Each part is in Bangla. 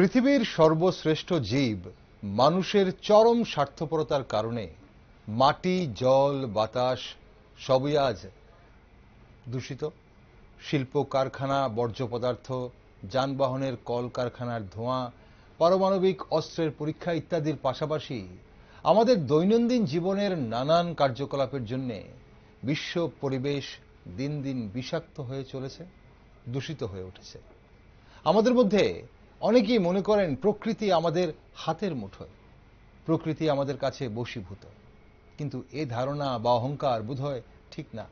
পৃথিবীর সর্বশ্রেষ্ঠ জীব মানুষের চরম স্বার্থপরতার কারণে মাটি, জল, বাতাস সবই আজ দূষিত। শিল্প কারখানা, বর্জ্য পদার্থ, যানবাহনের কলকারখানার ধোঁয়া, পারমাণবিক অস্ত্রের পরীক্ষা ইত্যাদির পাশাপাশি আমাদের দৈনন্দিন জীবনের নানান কার্যকলাপের জন্য বিশ্ব পরিবেশ দিন দিন বিষাক্ত হয়ে চলেছে, দূষিত হয়ে উঠেছে। আমাদের মধ্যে অনেকেই মনে করেন প্রকৃতি আমাদের হাতের মুঠোয়, প্রকৃতি আমাদের কাছে বশীভূত। কিন্তু এ ধারণা বা অহংকার বোধহয় ঠিক না।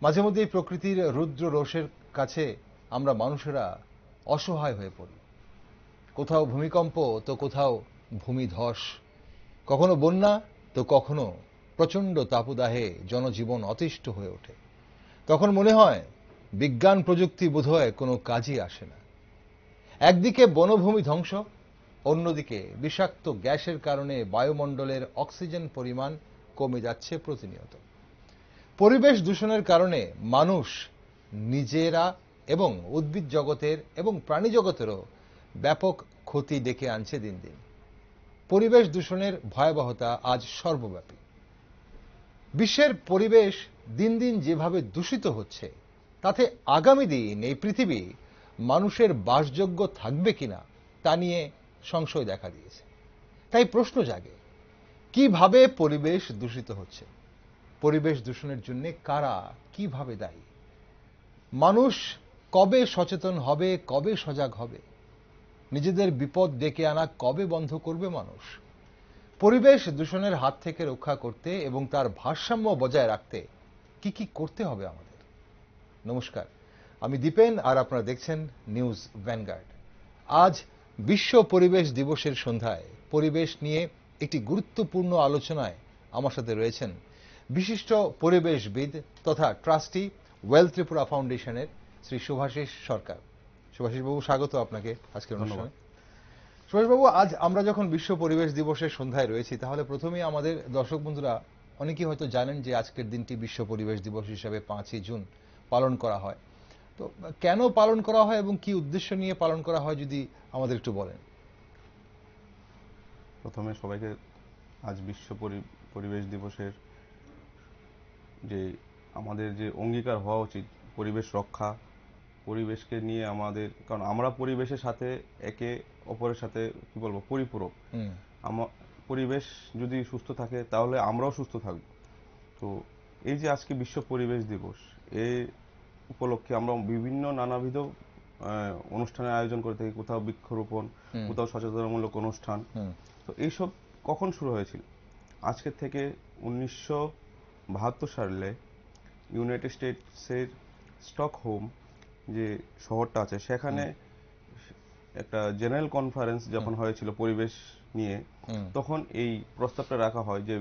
মাঝে মধ্যে প্রকৃতির রুদ্র রোষের কাছে আমরা মানুষেরা অসহায় হয়ে পড়ি। কোথাও ভূমিকম্প তো কোথাও ভূমিধস, কখনো বন্যা তো কখনো প্রচণ্ড তাপদাহে জনজীবন অতিষ্ঠ হয়ে ওঠে। তখন মনে হয় বিজ্ঞান প্রযুক্তি বোধহয় কোনো কাজই আসে না। একদিকে বনভূমি ধ্বংস, অন্যদিকে বিষাক্ত গ্যাসের কারণে বায়ুমণ্ডলের অক্সিজেন পরিমাণ কমে যাচ্ছে প্রতিনিয়ত। পরিবেশ দূষণের কারণে মানুষ নিজেরা এবং উদ্ভিদ জগতের এবং প্রাণী জগতেরও ব্যাপক ক্ষতি ডেকে আনছে দিন দিন। পরিবেশ দূষণের ভয়াবহতা আজ সর্বব্যাপী। বিশ্বের পরিবেশ দিন দিন যেভাবে দূষিত হচ্ছে, তাতে আগামী দিন এই পৃথিবী মানুষের বাসযোগ্য থাকবে কিনা তা নিয়ে সংশয় দেখা দিয়েছে। তাই প্রশ্ন জাগে, কিভাবে পরিবেশ দূষিত হচ্ছে, পরিবেশ দূষণের জন্য কারা কিভাবে দায়ী, মানুষ কবে সচেতন হবে, কবে সজাগ হবে, নিজেদের বিপদ ডেকে আনা কবে বন্ধ করবে মানুষ। পরিবেশ দূষণের হাত থেকে রক্ষা করতে এবং তার ভারসাম্য বজায় রাখতে কি কি করতে হবে আমাদের। নমস্কার, আমি দীপেন আর আপনারা দেখছেন নিউজ ভ্যানগার্ড। আজ বিশ্ব পরিবেশ দিবসের সন্ধ্যায় পরিবেশ নিয়ে একটি গুরুত্বপূর্ণ আলোচনায় আমার সাথে রয়েছেন বিশিষ্ট পরিবেশবিদ তথা ট্রাস্টি ওয়েল ত্রিপুরা ফাউন্ডেশনের শ্রী শুভাশিস সরকার। শুভাশিস বাবু, স্বাগত আপনাকে আজকের অনুষ্ঠানে। শুভাশিস বাবু, আজ আমরা যখন বিশ্ব পরিবেশ দিবসের সন্ধ্যায় রয়েছি, তাহলে প্রথমেই আমাদের দর্শক বন্ধুরা অনেকেই হয়তো জানেন যে আজকের দিনটি বিশ্ব পরিবেশ দিবস হিসেবে 5ই জুন পালন করা হয়। তো কেন পালন করা হয় এবং কি উদ্দেশ্য নিয়ে পালন করা হয় যদি আমাদের একটু বলেন। প্রথমে সবাইকে আজ বিশ্ব পরিবেশ দিবসের যে আমাদের যে অঙ্গীকার হওয়া উচিত পরিবেশ রক্ষা, পরিবেশকে নিয়ে আমাদের, কারণ আমরা পরিবেশের সাথে একে অপরের সাথে কি বলবো পরিপূরক। পরিবেশ যদি সুস্থ থাকে তাহলে আমরাও সুস্থ থাকব। তো এই যে আজকে বিশ্ব পরিবেশ দিবস, এই উপলক্ষে আমরা বিভিন্ন নানাবিধ অনুষ্ঠানের আয়োজন করে থাকি। কোথাও বৃক্ষরোপণ, কোথাও সচেতনমূলক অনুষ্ঠান। তো এইসব কখন শুরু হয়েছিল? আজকের থেকে 1972 সালে ইউনাইটেড স্টেটসের স্টকহোম যে শহরটা আছে, সেখানে একটা জেনারেল কনফারেন্স যখন হয়েছিল পরিবেশ নিয়ে, তখন এই প্রস্তাবটা রাখা হয় যে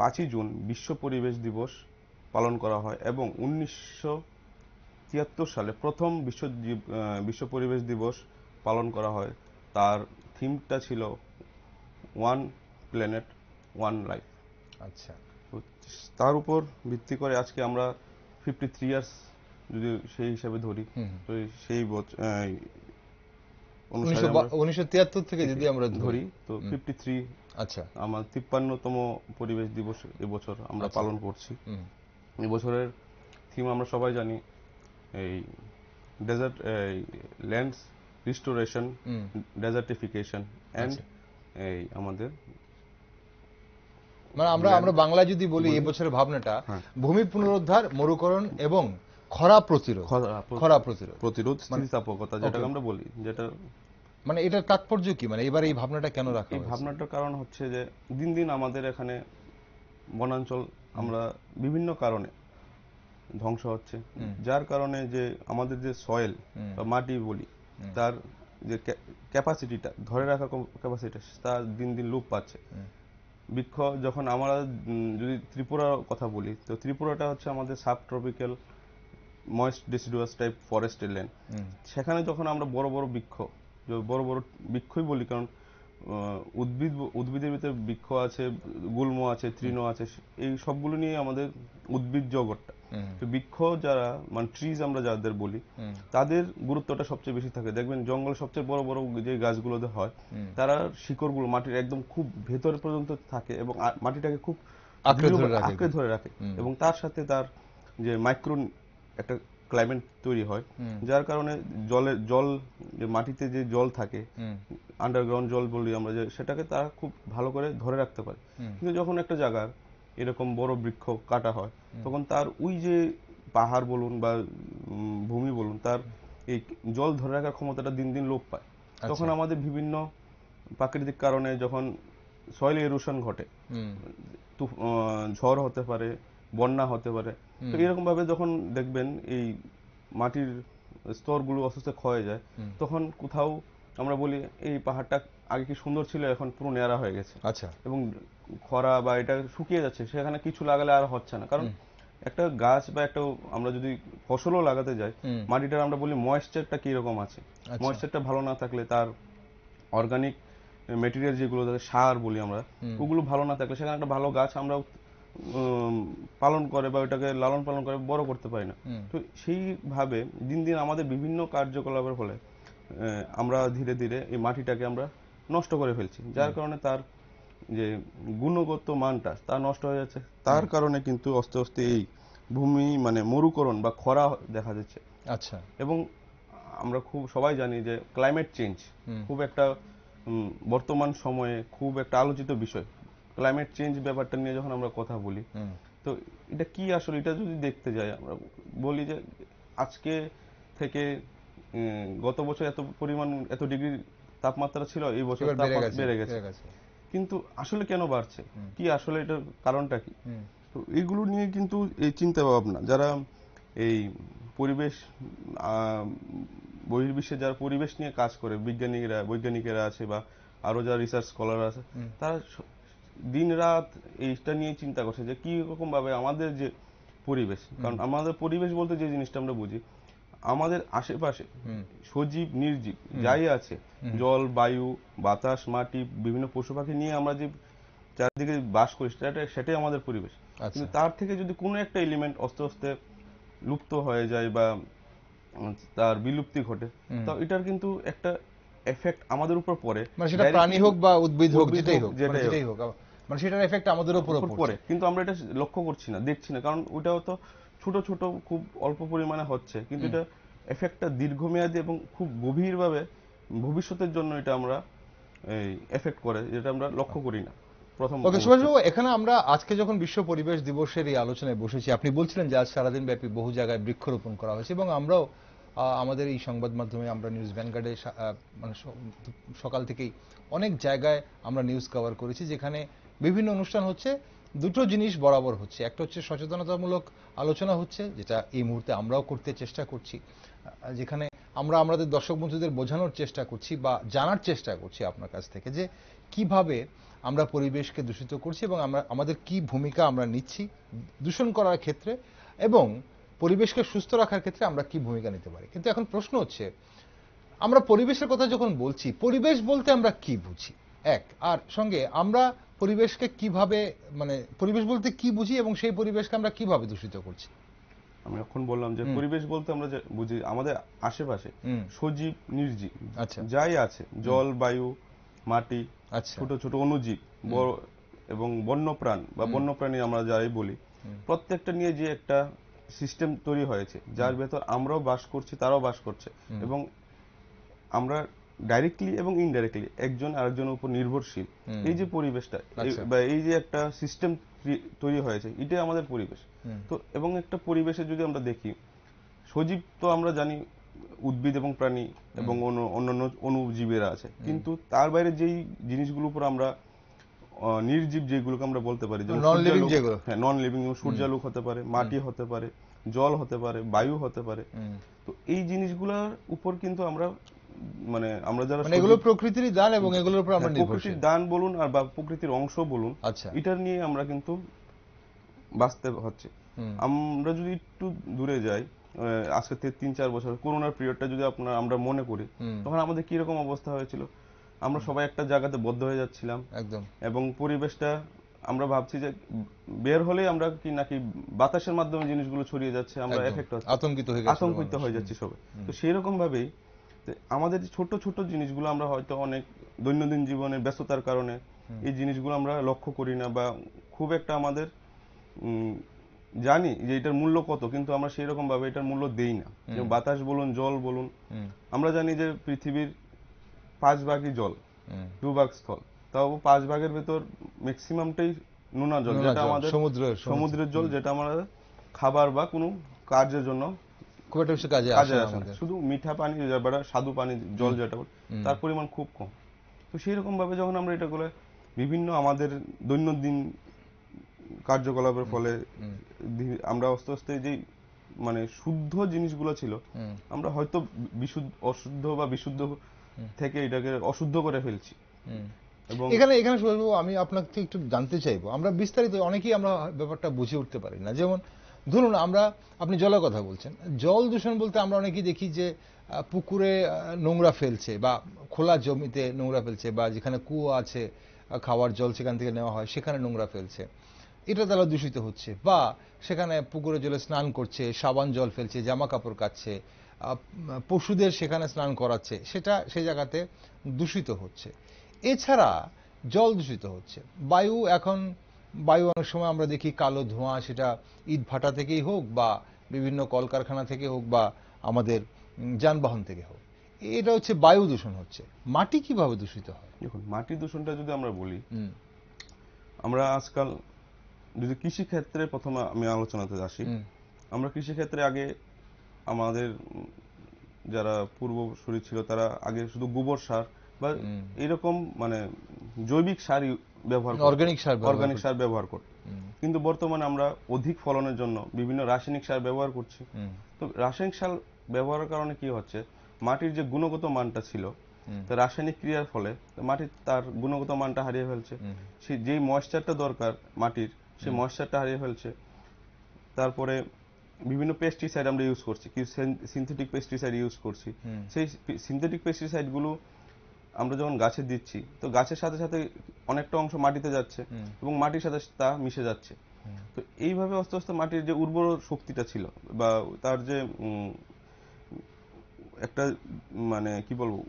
5ই জুন বিশ্ব পরিবেশ দিবস পালন করা হয়। এবং 1973 সালে প্রথম বিশ্ব পরিবেশ দিবস পালন করা হয়। তার থিমটা ছিল ওয়ান প্ল্যানেট ওয়ান লাইফ। আচ্ছা, তার উপর ভিত্তি করে আজকে আমরা 53 ইয়ার্স যদি সেই হিসাবে ধরি, তো সেই 1973 থেকে যদি আমরা ধরি তো 53। আচ্ছা, আমার 53তম পরিবেশ দিবস এবছর আমরা পালন করছি। এবছরের থিম আমরা সবাই জানি, এই desert lands restoration, desertification and এই আমাদের মানে আমরা বাংলা যদি বলি এবছরের ভাবনাটা ভূমি পুনরুদ্ধার, মরুকরণ এবং খরা প্রতিরোধ। স্থিতিস্থাপকতা যেটাকে আমরা বলি, যেটা মানে এটার তাৎপর্য কি, মানে এবার এই ভাবনাটা কেন রাখা হয়েছে? এই ভাবনাটার কারণ হচ্ছে যে দিন দিন আমাদের এখানে বনাঞ্চল আমরা বিভিন্ন কারণে ধ্বংস হচ্ছে, যার কারণে যে আমাদের যে সয়েল বা মাটি বলি, তার যে ক্যাপাসিটিটা ধরে রাখার ক্যাপাসিটি, তা দিন দিন লোপ পাচ্ছে। বৃক্ষ যখন আমরা যদি ত্রিপুরার কথা বলি, তো ত্রিপুরাটা হচ্ছে আমাদের সাব ট্রপিক্যাল ময়েস্ট ডিসিডুয়াস টাইপ ফরেস্টের ল্যান্ড। সেখানে যখন আমরা বড় বড় বৃক্ষই বলি, কারণ উদ্ভিদের ভিতরে বৃক্ষ আছে, গুল্ম আছে, তৃণ আছে, এই সবগুলো নিয়ে আমাদের উদ্ভিদ জগৎটা। তো বৃক্ষ যারা মানে ট্রিজ আমরা যাদের বলি তাদের গুরুত্বটা সবচেয়ে বেশি থাকে। দেখবেন জঙ্গল সবচেয়ে বড় বড় যে গাছগুলোতে হয় তারা শিকড়গুলো মাটির একদম খুব ভেতর পর্যন্ত থাকে এবং মাটিটাকে খুব আঁকড়ে ধরে রাখে এবং তার সাথে তার যে মাইক্রো একটা ক্লাইমেট তৈরি হয়, যার কারণে জল যে মাটিতে যে জল থাকে আন্ডারগ্রাউন্ড জল বলি আমরা, যে সেটাকে তারা খুব ভালো করে ধরে রাখতে পারে। কিন্তু যখন একটা জায়গার এরকম বড় বৃক্ষ কাটা হয় তখন তার ওই যে পাহাড় বলুন বা ভূমি বলুন, তার এই জল ধরে রাখার ক্ষমতাটা দিন দিন লোপ পায়। তখন আমাদের বিভিন্ন প্রাকৃতিক কারণে যখন সয়েল এরোশন ঘটে, ঝড় হতে পারে, বন্যা হতে পারে, তো এরকম ভাবে যখন দেখবেন এই মাটির স্তরগুলো আস্তে আস্তে ক্ষয়ে যায়, তখন কোথাও আমরা বলি এই পাহাড়টা আগে কি সুন্দর ছিল, এখন পুরো ন্যাড়া হয়ে গেছে। আচ্ছা। এবং খরা বা এটা শুকিয়ে যাচ্ছে, সেখানে কিছু লাগালে আর হচ্ছে না। কারণ একটা গাছ বা একটা আমরা যদি ফসলও লাগাতে যাই, মাটিটার আমরা বলি ময়েশ্চারটা কিরকম আছে। ময়েশ্চারটা ভালো না থাকলে, তার অর্গানিক মেটেরিয়াল যেগুলো সার বলি আমরা, ওগুলো ভালো না থাকলে সেখানে একটা ভালো গাছ আমরা পালন করে বা ওটাকে লালন পালন করে বড় করতে পারি না। তো সেইভাবে দিন দিন আমাদের বিভিন্ন কার্যকলাপের ফলে আমরা ধীরে ধীরে এই মাটিটাকে আমরা নষ্ট করে ফেলছি, যার কারণে তার যে গুণগত মানটা তা নষ্ট হয়ে যাচ্ছে। তার কারণে কিন্তু আস্তে আস্তে এই ভূমি মানে মরুকরণ বা খরা দেখা যাচ্ছে। আচ্ছা। এবং আমরা খুব সবাই জানি যে ক্লাইমেট চেঞ্জ খুব একটা বর্তমান সময়ে খুব একটা আলোচিত বিষয়। ক্লাইমেট চেঞ্জ ব্যাপারটা নিয়ে যখন আমরা কথা বলি, তো এটা কি আসলে, এটা যদি দেখতে যাই আমরা বলি যে আজকে থেকে গত বছর এত পরিমাণ এত ডিগ্রি তাপমাত্রা ছিল, এই বছর তাপমাত্রা বেড়ে গেছে। কিন্তু আসলে কেন বাড়ছে, কি আসলে এটার কারণটা কি? তো এইগুলো নিয়ে কিন্তু এই চিন্তা ভাবনা যারা এই পরিবেশ বহির্বিশ্বে যারা পরিবেশ নিয়ে কাজ করে, বৈজ্ঞানিকেরা আছে বা আরো যারা রিসার্চ স্কলার আছে, তারা দিন রাত এইটা নিয়ে চিন্তা করছে যে কি রকম ভাবে আমাদের যে পরিবেশ, কারণ আমাদের পরিবেশ বলতে যে জিনিসটা আমরা বুঝি, আমাদের আশেপাশে সজীব নির্জীব যাই আছে, জল, বায়ু, বাতাস, মাটি, বিভিন্ন পশু পাখি নিয়ে আমরা যে চারদিকে বাস করি, সেটাই আমাদের পরিবেশ। কিন্তু তার থেকে যদি কোনো একটা এলিমেন্ট আস্তে আস্তে লুপ্ত হয়ে যায় বা তার বিলুপ্তি ঘটে, তো এটার কিন্তু একটা এফেক্ট আমাদের উপর পড়ে, মানে সেটা প্রাণী হোক বা উদ্ভিদ হোক, যেটাই হোক, মানে সেটার এফেক্ট আমাদের উপর পড়ে। কিন্তু আমরা এটা লক্ষ্য করছি না, দেখছি না, কারণ ওটাও তো ছোট ছোট খুব অল্প পরিমাণে হচ্ছে, কিন্তু এটা এফেক্টটা দীর্ঘমেয়াদী এবং খুব গভীরভাবে ভবিষ্যতের জন্য এটা আমরা এই এফেক্ট করে, যেটা আমরা লক্ষ্য করি না। ওকে সুভাষবাবু, এখানে আমরা আজকে যখন বিশ্ব পরিবেশ দিবসের এই আলোচনায় বসেছি, আপনি বলছিলেন যে আজ সারাদিন ব্যাপী বহু জায়গায় বৃক্ষরোপণ করা হয়েছে এবং আমরাও আমাদের এই সংবাদ মাধ্যমে আমরা নিউজ ভ্যানগার্ডে মানে সকাল থেকেই অনেক জায়গায় আমরা নিউজ কভার করেছি, যেখানে বিভিন্ন অনুষ্ঠান হচ্ছে। দুটো জিনিস বরাবর হচ্ছে, একটা হচ্ছে সচেতনতামূলক আলোচনা হচ্ছে, যেটা এই মুহূর্তে আমরাও করতে চেষ্টা করছি, যেখানে আমরা আমাদের দর্শক বন্ধুদের বোঝানোর চেষ্টা করছি বা জানার চেষ্টা করছি আপনার কাছ থেকে যে কিভাবে আমরা পরিবেশকে দূষিত করছি এবং আমরা আমাদের কি ভূমিকা আমরা নিচ্ছি দূষণ করার ক্ষেত্রে এবং পরিবেশকে সুস্থ রাখার ক্ষেত্রে আমরা কি ভূমিকা নিতে পারি। কিন্তু এখন প্রশ্ন হচ্ছে, আমরা পরিবেশের কথা যখন বলছি, পরিবেশ বলতে আমরা কি বুঝি, এক, আর সঙ্গে আমরা পরিবেশকে কিভাবে, মানে পরিবেশ বলতে কি বুঝি এবং সেই পরিবেশকে আমরা কিভাবে দূষিত করছি। আমি এখন বললাম যে পরিবেশ বলতে আমরা বুঝি আমাদের আশেপাশে সজীব নির্জীব যাই আছে, জল, বায়ু, মাটি, ছোট ছোট অণুজীব, বড় এবং বন্যপ্রাণ বা বন্যপ্রাণী আমরা যাই বলি, প্রত্যেকটা নিয়ে যে একটা সিস্টেম তৈরি হয়েছে, যার ভেতর আমরাও বাস করছি, তারাও বাস করছে, এবং আমরা ডাইরেক্টলি এবং ইনডাইরেক্টলি একজন আরেকজনের উপর নির্ভরশীল। এই যে পরিবেশটা বা এই যে একটা সিস্টেম তৈরি হয়েছে, এটাই আমাদের পরিবেশ। তো এবং একটা পরিবেশে যদি আমরা দেখি, সজীব তো আমরা জানি উদ্ভিদ এবং প্রাণী এবং অন্যান্য অণুজীবেরা আছে, কিন্তু তার বাইরে যেই জিনিসগুলোর উপর আমরা নির্জীব যেগুলোকে আমরা বলতে পারি, যেমন নন লিভিং, সূর্যালোক হতে পারে, মাটি হতে পারে, জল হতে পারে, বায়ু হতে পারে। তো এই জিনিসগুলোর উপর কিন্তু আমরা মানে আমরা যারা এগুলো প্রকৃতির দান এবং এগুলোর উপর আমরা প্রকৃতির দান বলুন আর বা প্রকৃতির অংশ বলুন, এটার নিয়ে আমরা কিন্তু বাঁচতে হচ্ছে। আমরা যদি একটু দূরে যাই, আজকে থেকে ৩-৪ বছর করোনার পিরিয়ডটা যদি আমরা মনে করি, তখন আমাদের কিরকম অবস্থা হয়েছিল। আমরা সবাই একটা জায়গাতে বদ্ধ হয়ে যাচ্ছিলাম একদম, এবং পরিবেশটা আমরা ভাবছি যে বের হলেই আমরা কি নাকি বাতাসের মাধ্যমে জিনিসগুলো ছড়িয়ে যাচ্ছে, আমরা একদম এফেক্ট হচ্ছে, আতঙ্কিত হয়ে যাচ্ছি সবাই। তো সেই রকম ভাবেই আমাদের ছোট ছোট জিনিসগুলো আমরা হয়তো অনেক দৈনন্দিন জীবনে ব্যস্ততার কারণে এই জিনিসগুলো আমরা লক্ষ্য করি না, বা খুব একটা আমাদের জানি যে এটার মূল্য কত, কিন্তু আমরা সেই রকম ভাবে এটার মূল্য দেই না। যেমন বাতাস বলুন, জল বলুন, আমরা জানি যে পৃথিবীর 5 ভাগই জল, 2 ভাগ স্থল, তাও 5 ভাগের ভেতর ম্যাক্সিমামটাই নোনা জল, যেটা আমাদের সমুদ্রের জল, যেটা আমরা খাবার বা কোনো কাজের জন্য খুব একটা বেশি কাজে আসে না। শুধু মিঠা পানি বা স্বাদু পানি জল যেটা তার পরিমাণ খুব কম। তো সেই রকম ভাবে যখন আমরা এটাগুলো বিভিন্ন আমাদের দৈনন্দিন কার্যকলাপের ফলে আমরা আস্তে আস্তে যে মানে শুদ্ধ জিনিসগুলো ছিল আমরা হয়তো অশুদ্ধ বা বিশুদ্ধ থেকে এটাকে অশুদ্ধ করে ফেলছি। এবং এখানে সুভাষবাবু আমি আপনাকে একটু জানতে চাইবো, আমরা বিস্তারিত অনেকেই আমরা ব্যাপারটা বুঝে উঠতে পারি না। যেমন ধরুন আপনি জলের কথা বলছেন, জল দূষণ বলতে আমরা অনেকেই দেখি যে পুকুরে নোংরা ফেলছে বা খোলা জমিতে নোংরা ফেলছে, বা যেখানে কুয়ো আছে খাওয়ার জল সেখান থেকে নেওয়া হয় সেখানে নোংরা ফেলছে, এটা তারা দূষিত হচ্ছে। বা সেখানে পুকুরে জলে স্নান করছে, সাবান জল ফেলছে, জামা কাপড় কাচ্ছে, পশুদের সেখানে স্নান করাচ্ছে, সেটা সেই জায়গাতে দূষিত হচ্ছে। এছাড়া জল দূষিত হচ্ছে, বায়ু অনেক সময় আমরা দেখি কালো ধোঁয়া, সেটা ইট ভাটা থেকেই হোক বা বিভিন্ন কলকারখানা থেকে হোক বা আমাদের যানবাহন থেকে হোক, এটা হচ্ছে বায়ু দূষণ হচ্ছে। মাটি কিভাবে দূষিত হয়? দেখুন, মাটি দূষণটা যদি আমরা বলি, আমরা আজকাল যদি কৃষি ক্ষেত্রে প্রথমে আমি আলোচনাতে আসি, আমরা কৃষি ক্ষেত্রে আগে আমাদের যারা পূর্বসূরি ছিল তারা আগে শুধু গোবর সার বা এরকম মানে জৈবিক সার ব্যবহার করত, অর্গানিক সার ব্যবহার করত। কিন্তু বর্তমানে আমরা অধিক ফলনের জন্য বিভিন্ন রাসায়নিক সার ব্যবহার করছি। তো রাসায়নিক সার ব্যবহারের কারণে কি হচ্ছে, মাটির যে গুণগত মানটা ছিল, তো রাসায়নিক ক্রিয়ার ফলে মাটির তার গুণগত মানটা হারিয়ে ফেলছে। সেই যেই ময়েশ্চারটা দরকার মাটির, সেই ময়েশ্চারটা হারিয়ে ফেলছে। তারপরে বিভিন্ন পেস্টিসাইড আমরা ইউজ করছি, কি সিনথেটিক পেস্টিসাইড ইউজ করছি। সেই সিনথেটিক পেস্টিসাইড গুলো আমরা যখন গাছে দিচ্ছি, তো গাছের সাথে সাথে অনেকটা অংশ মাটিতে যাচ্ছে এবং মাটির সাথে তা মিশে যাচ্ছে। তো এইভাবে আস্তে আস্তে মাটির যে উর্বর শক্তিটা ছিল বা তার যে একটা মানে কি বলবো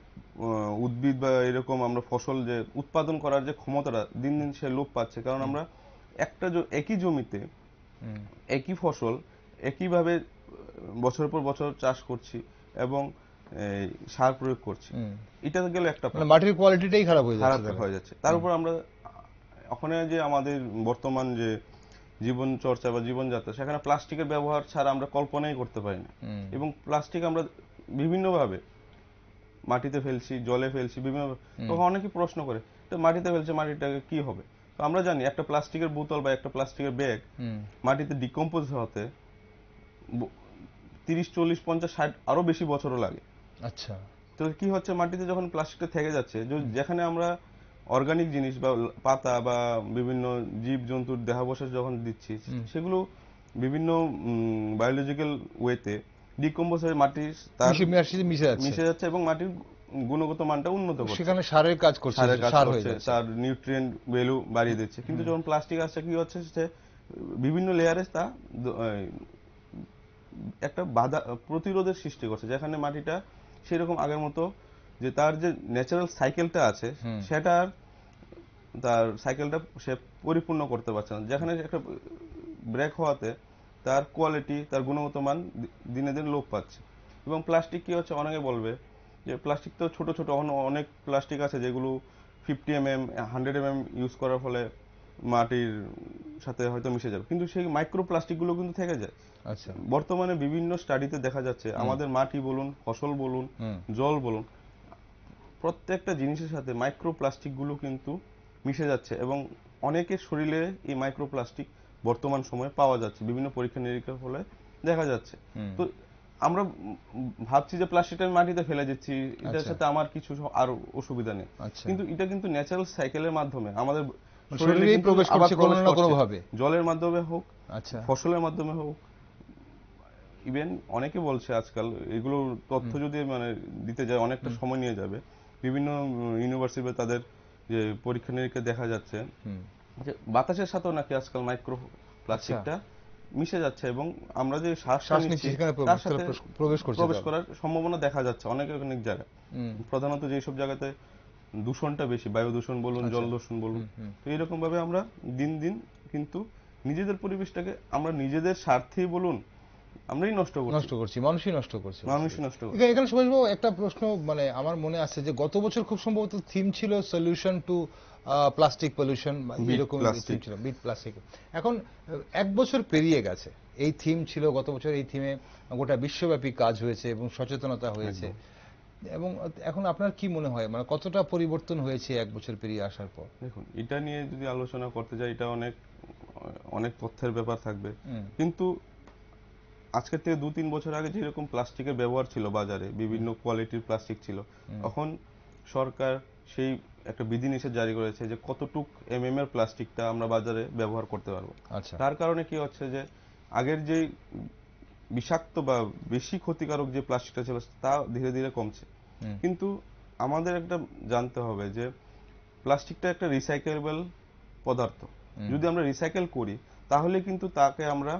উদ্ভিদ বা এরকম আমরা ফসল যে উৎপাদন করার যে ক্ষমতাটা দিন দিন সে লোপ পাচ্ছে। কারণ আমরা একই জমিতে একই ফসল একইভাবে বছরের পর বছর চাষ করছি এবং সার প্রয়োগ করছি। এটা গেল একটা, মাটির কোয়ালিটিটাই খারাপ হয়ে যাচ্ছে। তার উপর আমরা ওখানে যে আমাদের বর্তমান যে জীবন চর্চা বা জীবনযাত্রা, সেখানে প্লাস্টিকের ব্যবহার ছাড়া আমরা কল্পনাই করতে পারি না। এবং প্লাস্টিক আমরা বিভিন্নভাবে মাটিতে ফেলছি, জলে ফেলছি, বিভিন্ন। তখন অনেকে প্রশ্ন করে, তো মাটিতে ফেলছে, মাটিটাকে কি হবে? তো আমরা জানি একটা প্লাস্টিকের বোতল বা একটা প্লাস্টিকের ব্যাগ মাটিতে ডিকম্পোজ হতে 30, 40, 50, 60 আরো বেশি বছরও লাগে। আচ্ছা। তো কি হচ্ছে, মাটিতে যখন প্লাস্টিকটা থেকে যাচ্ছে, যেখানে আমরা অর্গানিক জিনিস বা পাতা বা বিভিন্ন জীব জন্তুর দেহাবশেষ যখন দিচ্ছি, সেগুলো বিভিন্ন বায়োলজিক্যাল ওয়েতে ডিকম্পোজ হয়ে মাটির মিশে যাচ্ছে এবং মাটির গুণগত মানটা উন্নত করছে, সেখানে সারের কাজ করছে, তার নিউট্রিয়েন্ট ভ্যালু বাড়িয়ে দিচ্ছে। কিন্তু যখন প্লাস্টিক আসছে, কি হচ্ছে, বিভিন্ন লেয়ারে তা একটা বাধা প্রতিরোধের সৃষ্টি করছে, যেখানে মাটিটা সেরকম আগের মতো যে তার যে ন্যাচারাল সাইকেলটা আছে সেটার তার সাইকেলটা সে পরিপূর্ণ করতে পারছে না। যেখানে একটা ব্রেক হওয়াতে তার কোয়ালিটি, তার গুণগত মান দিনে দিন লোপ পাচ্ছে। এবং প্লাস্টিক কি হচ্ছে, অনেকে বলবে যে প্লাস্টিক তো ছোট ছোট, অনেক প্লাস্টিক আছে যেগুলো 50 mm 100 mm ইউজ করার ফলে মাটির সাথে হয়তো মিশে যাবে, কিন্তু সেই মাইক্রো প্লাস্টিক গুলো কিন্তু থেকে যায়। আচ্ছা। বর্তমানে বিভিন্ন স্টাডিতে দেখা যাচ্ছে আমাদের মাটি বলুন, ফসল বলুন, জল বলুন, প্রত্যেকটা জিনিসের সাথে মাইক্রো প্লাস্টিক গুলো কিন্তু মিশে যাচ্ছে এবং অনেকের শরীরে এই মাইক্রো প্লাস্টিক বর্তমান সময়ে পাওয়া যাচ্ছে, বিভিন্ন পরীক্ষা নিরীক্ষার ফলে দেখা যাচ্ছে। তো আমরা ভাবছি যে প্লাস্টিকটা আমি মাটিতে ফেলে দিচ্ছি, এটার সাথে আমার কিছু আর অসুবিধা নেই, কিন্তু এটা কিন্তু ন্যাচারাল সাইকেলের মাধ্যমে আমাদের শরীরে প্রবেশ করছে কোনো না কোনো ভাবে, জলের মাধ্যমে হোক, ফসলের মাধ্যমে হোক। ইভেন অনেকে বলছে আজকাল, এগুলো তথ্য যদি মানে দিতে যায় অনেকটা সময় নিয়ে যাবে, বিভিন্ন ইউনিভার্সিটি তাদের যে পরীক্ষা নিরীক্ষা দেখা যাচ্ছে যে বাতাসের সাথেও নাকি আজকাল মাইক্রো প্লাস্টিকটা মিশে যাচ্ছে এবং আমরা যে শ্বাস নিচ্ছি তার সাথে প্রবেশ করার সম্ভাবনা দেখা যাচ্ছে অনেক অনেক জায়গায়। প্রধানত যেসব জায়গাতে দূষণটা বেশি, বায়ু দূষণ বলুন, জল দূষণ বলুন, তো এরকম ভাবে আমরা দিন দিন কিন্তু নিজেদের পরিবেশটাকে আমরা নিজেদের স্বার্থেই বলুন আমরাই নষ্ট করছি, মানুষই নষ্ট করছে। এখানে সুভাষবাবু একটা প্রশ্ন মানে আমার মনে আছে যে গত বছর খুব সম্ভবত থিম ছিল সলিউশন টু প্লাস্টিক পলিউশন, এরকম থিম ছিল, বিট প্লাস্টিক। এখন 1 বছর পেরিয়ে গেছে, এই থিম ছিল গত বছর, এই থিমে গোটা বিশ্বব্যাপী কাজ হয়েছে এবং সচেতনতা হয়েছে, এবং এখন আপনার কি মনে হয় মানে কতটা পরিবর্তন হয়েছে 1 বছর পেরিয়ে আসার পর? দেখুন, এটা নিয়ে যদি আলোচনা করতে যাই এটা অনেক তথ্যের ব্যাপার থাকবে, কিন্তু আজকের থেকে 2-3 বছর আগে যেরকম প্লাস্টিকের ব্যবহার ছিল বাজারে, বিভিন্ন কোয়ালিটির প্লাস্টিক ছিল, তখন সরকার সেই একটা বিধিনিষেধ জারি করেছে যে কতটুক এর প্লাস্টিকটা আমরা বাজারে ব্যবহার করতে পারবো। তার কারণে কি হচ্ছে যে আগের যে বিষাক্ত বা বেশি ক্ষতিকারক যে প্লাস্টিকটা ছিল তা ধীরে ধীরে কমছে। কিন্তু আমাদের একটা জানতে হবে যে প্লাস্টিকটা একটা রিসাইকেলেবল পদার্থ, যদি আমরা রিসাইকেল করি তাহলে কিন্তু তাকে আমরা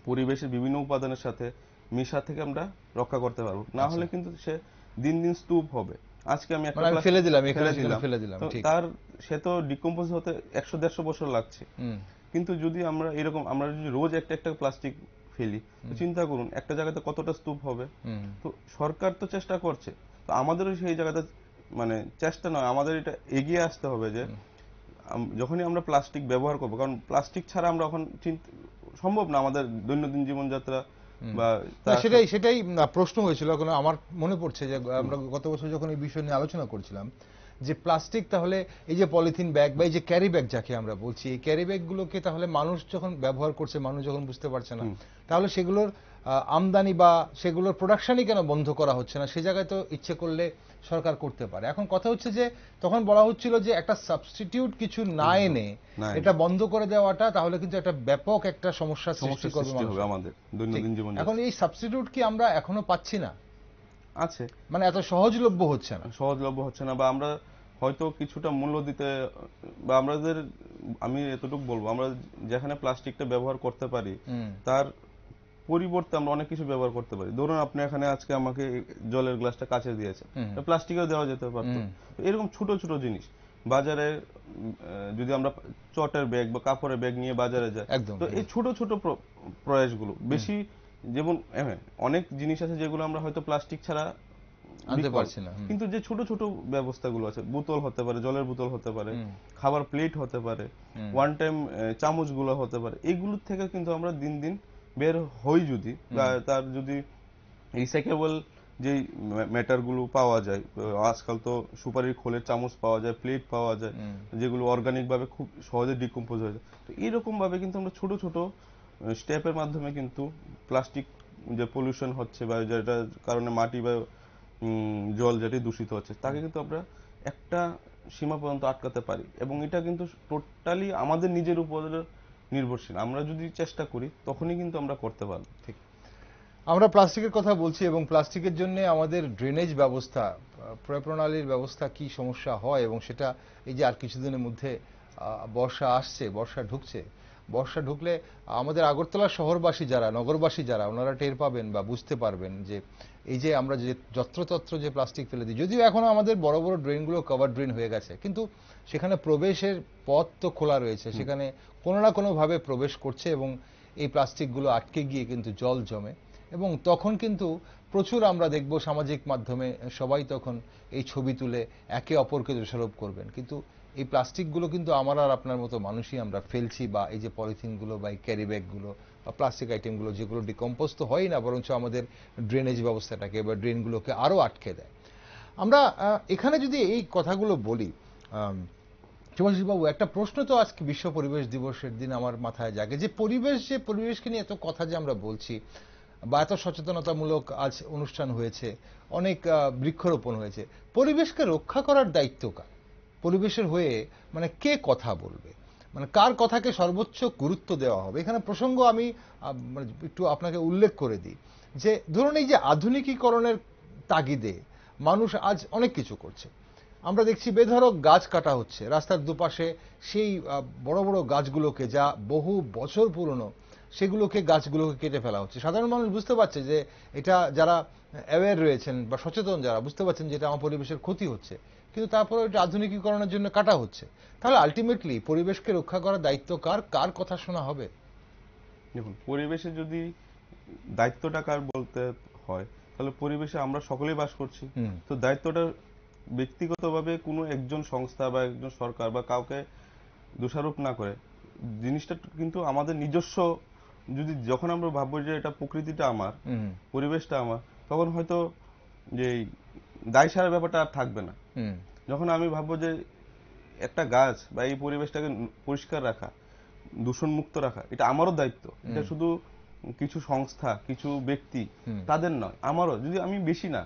পরিবেশের বিভিন্ন উপাদানের সাথে মিশা থেকে আমরা রক্ষা করতে পারবো, না হলে কিন্তু সে দিন দিন স্তূপ হবে। আজকে আমি একটা ফেলে দিলাম, তার সে তো ডিকম্পোজ হতে 100-150 বছর লাগছে। কিন্তু যদি আমরা যদি রোজ একটা একটা প্লাস্টিক ফেলি, চিন্তা করুন একটা জায়গাতে কতটা স্তূপ হবে। তো সরকার তো চেষ্টা করছে, তো আমাদেরও সেই জায়গাতে মানে চেষ্টা নয়, আমাদের এটা এগিয়ে আসতে হবে যে যখনই আমরা প্লাস্টিক ব্যবহার করবো, কারণ প্লাস্টিক ছাড়া আমরা এখন সম্ভব না আমাদের দৈনন্দিন জীবনযাত্রা বা সেটাই প্রশ্ন হয়েছিল। কারণ আমার মনে পড়ছে যে আমরা গত বছর যখন এই বিষয় নিয়ে আলোচনা করছিলাম যে প্লাস্টিক তাহলে এই যে পলিথিন ব্যাগ বা এই যে ক্যারি ব্যাগ যাকে আমরা বলছি, এই ক্যারি ব্যাগগুলোকে তাহলে মানুষ যখন ব্যবহার করছে, মানুষ যখন বুঝতে পারছে না, তাহলে সেগুলোর আমদানি বা সেগুলোর প্রোডাকশনই কেন বন্ধ করা হচ্ছে না? সে জায়গায় তো ইচ্ছে করলে সরকার করতে পারে। এখন কথা হচ্ছে যে তখন বলা হচ্ছিল যে একটা সাবস্টিটিউট কিছু না এনে এটা বন্ধ করে দেওয়াটা তাহলে কিন্তু একটা ব্যাপক একটা সমস্যার সৃষ্টি করবে আমাদের দৈনন্দিন জীবনে। এখন এই সাবস্টিটিউট কি আমরা এখনো পাচ্ছি না? আছে, মানে এত সহজলভ্য হচ্ছে না, বা আমরা হয়তো কিছুটা মূল্য দিতে, বা আমি এতটুকু বলবো, আমরা যেখানে প্লাস্টিকটা ব্যবহার করতে পারি তার পরিবর্তে আমরা অনেক কিছু ব্যবহার করতে পারি। ধরুন আপনি এখানে আজকে আমাকে জলের গ্লাসটা কাচে দিয়েছেন, প্লাস্টিকেও দেওয়া যেতে পারতো। এরকম ছোট ছোট জিনিস বাজারে যদি আমরা চটের ব্যাগ বা কাপড়ের ব্যাগ নিয়ে বাজারে যাই, তো এই ছোট ছোট প্রয়াসগুলো বেশি, যেমন অনেক জিনিস আছে যেগুলো আমরা হয়তো প্লাস্টিক ছাড়া আনতে পারছি না, কিন্তু যে ছোট ছোট ব্যবস্থাগুলো আছে, বোতল হতে পারে, জলের বোতল হতে পারে, খাবার প্লেট হতে পারে, ওয়ান টাইম চামচগুলো হতে পারে, এগুলোর থেকে কিন্তু আমরা দিন দিন বের হই যদি, তার যদি রিসাইকেবল যে ম্যাটারগুলো পাওয়া যায়, আজকাল তো সুপারির খোলের চামচ পাওয়া যায়, প্লেট পাওয়া যায়, যেগুলো অর্গানিক ভাবে খুব সহজে ডিকম্পোজ হয়ে যায়। তো এরকম ভাবে কিন্তু আমরা ছোট ছোট স্টেপের মাধ্যমে কিন্তু প্লাস্টিক যে পলিউশন হচ্ছে বা যেটার কারণে মাটি বা জল যেটি দূষিত হচ্ছে তাকে কিন্তু আমরা একটা সীমা পর্যন্ত আটকাতে পারি, এবং এটা কিন্তু টোটালি আমাদের নিজের উপর নির্ভরশীল। আমরা যদি চেষ্টা করি তখনই কিন্তু আমরা করতে পারবো। ঠিক, আমরা প্লাস্টিকের কথা বলছি এবং প্লাস্টিকের জন্য আমাদের ড্রেনেজ ব্যবস্থা, প্রণালীর ব্যবস্থা কি সমস্যা হয়, এবং সেটা এই যে আর কিছুদিনের মধ্যে বর্ষা আসছে, বর্ষা ঢুকলে আমাদের আগরতলা শহরবাসী যারা, নগরবাসী যারা, ওনারা টের পাবেন বা বুঝতে পারবেন যে এই যে আমরা যে যত্রতত্র যে প্লাস্টিক ফেলে দিই, যদিও এখনো আমাদের বড় বড় ড্রেনগুলো কভার ড্রেন হয়ে গেছে, কিন্তু সেখানে প্রবেশের পথ তো খোলা রয়েছে, সেখানে কোনো না কোনোভাবে প্রবেশ করছে এবং এই প্লাস্টিকগুলো আটকে গিয়ে কিন্তু জল জমে, এবং তখন কিন্তু প্রচুর আমরা দেখব সামাজিক মাধ্যমে সবাই তখন এই ছবি তুলে একে অপরকে দোষারোপ করবেন, কিন্তু এই প্লাস্টিকগুলো কিন্তু আমার আর আপনার মতো মানুষই আমরা ফেলছি, বা এই যে পলিথিনগুলো বা এই ক্যারি ব্যাগগুলো বা প্লাস্টিক আইটেমগুলো যেগুলো ডিকম্পোজ তো হয় না, বরঞ্চ আমাদের ড্রেনেজ ব্যবস্থাটাকে বা ড্রেনগুলোকে আরও আটকে দেয়। আমরা এখানে যদি এই কথাগুলো বলি, সুভাষবাবু, একটা প্রশ্ন তো আজকে বিশ্ব পরিবেশ দিবসের দিন আমার মাথায় জাগে যে পরিবেশকে নিয়ে এত কথা যে আমরা বলছি বা এত সচেতনতামূলক আজ অনুষ্ঠান হয়েছে, অনেক বৃক্ষরোপণ হয়েছে, পরিবেশকে রক্ষা করার দায়িত্ব কার? পরিবেশের হয়ে মানে কে কথা বলবে, মানে কার কথাকে সর্বোচ্চ গুরুত্ব দেওয়া হবে? এখানে প্রসঙ্গ আমি একটু আপনাকে উল্লেখ করে দিই যে ধরুন এই যে আধুনিকীকরণের তাগিদে মানুষ আজ অনেক কিছু করছে, আমরা দেখছি বেধড়ক গাছ কাটা হচ্ছে রাস্তার দুপাশে, সেই বড় বড় গাছগুলোকে, যা বহু বছর পুরনো, গাছগুলোকে কেটে ফেলা হচ্ছে। সাধারণ মানুষ বুঝতে পারছে যে এটা, যারা অ্যাওয়্যার রয়েছেন বা সচেতন যারা, বুঝতে পারছেন যে এটা আমার পরিবেশের ক্ষতি হচ্ছে, কিন্তু তারপরে এটা আধুনিকীকরণের জন্য কাটা হচ্ছে। তাহলে আলটিমেটলি পরিবেশকে রক্ষা করার দায়িত্ব কার? কার কথা শোনা হবে? দেখুন, পরিবেশে যদি দায়িত্বটা কার বলতে হয়, তাহলে পরিবেশে আমরা সকলেই বাস করছি। তো দায়িত্বটা ব্যক্তিগতভাবে কোনো একজন সংস্থা বা একজন সরকার বা কাউকে দোষারোপ না করে, জিনিসটা কিন্তু আমাদের নিজস্ব। যদি যখন আমরা ভাববো যে এটা প্রকৃতিটা আমার, পরিবেশটা আমার, তখন হয়তো যে দায় সারার ব্যাপারটা আর থাকবে না। যখন আমি ভাববো যে একটা গাছ বা এই পরিবেশটাকে পরিষ্কার রাখা, দূষণ মুক্ত রাখা, এটা আমারও দায়িত্ব। এটা শুধু কিছু সংস্থা, কিছু ব্যক্তি তাদের নয়, আমারও। যদি আমি বেশি না,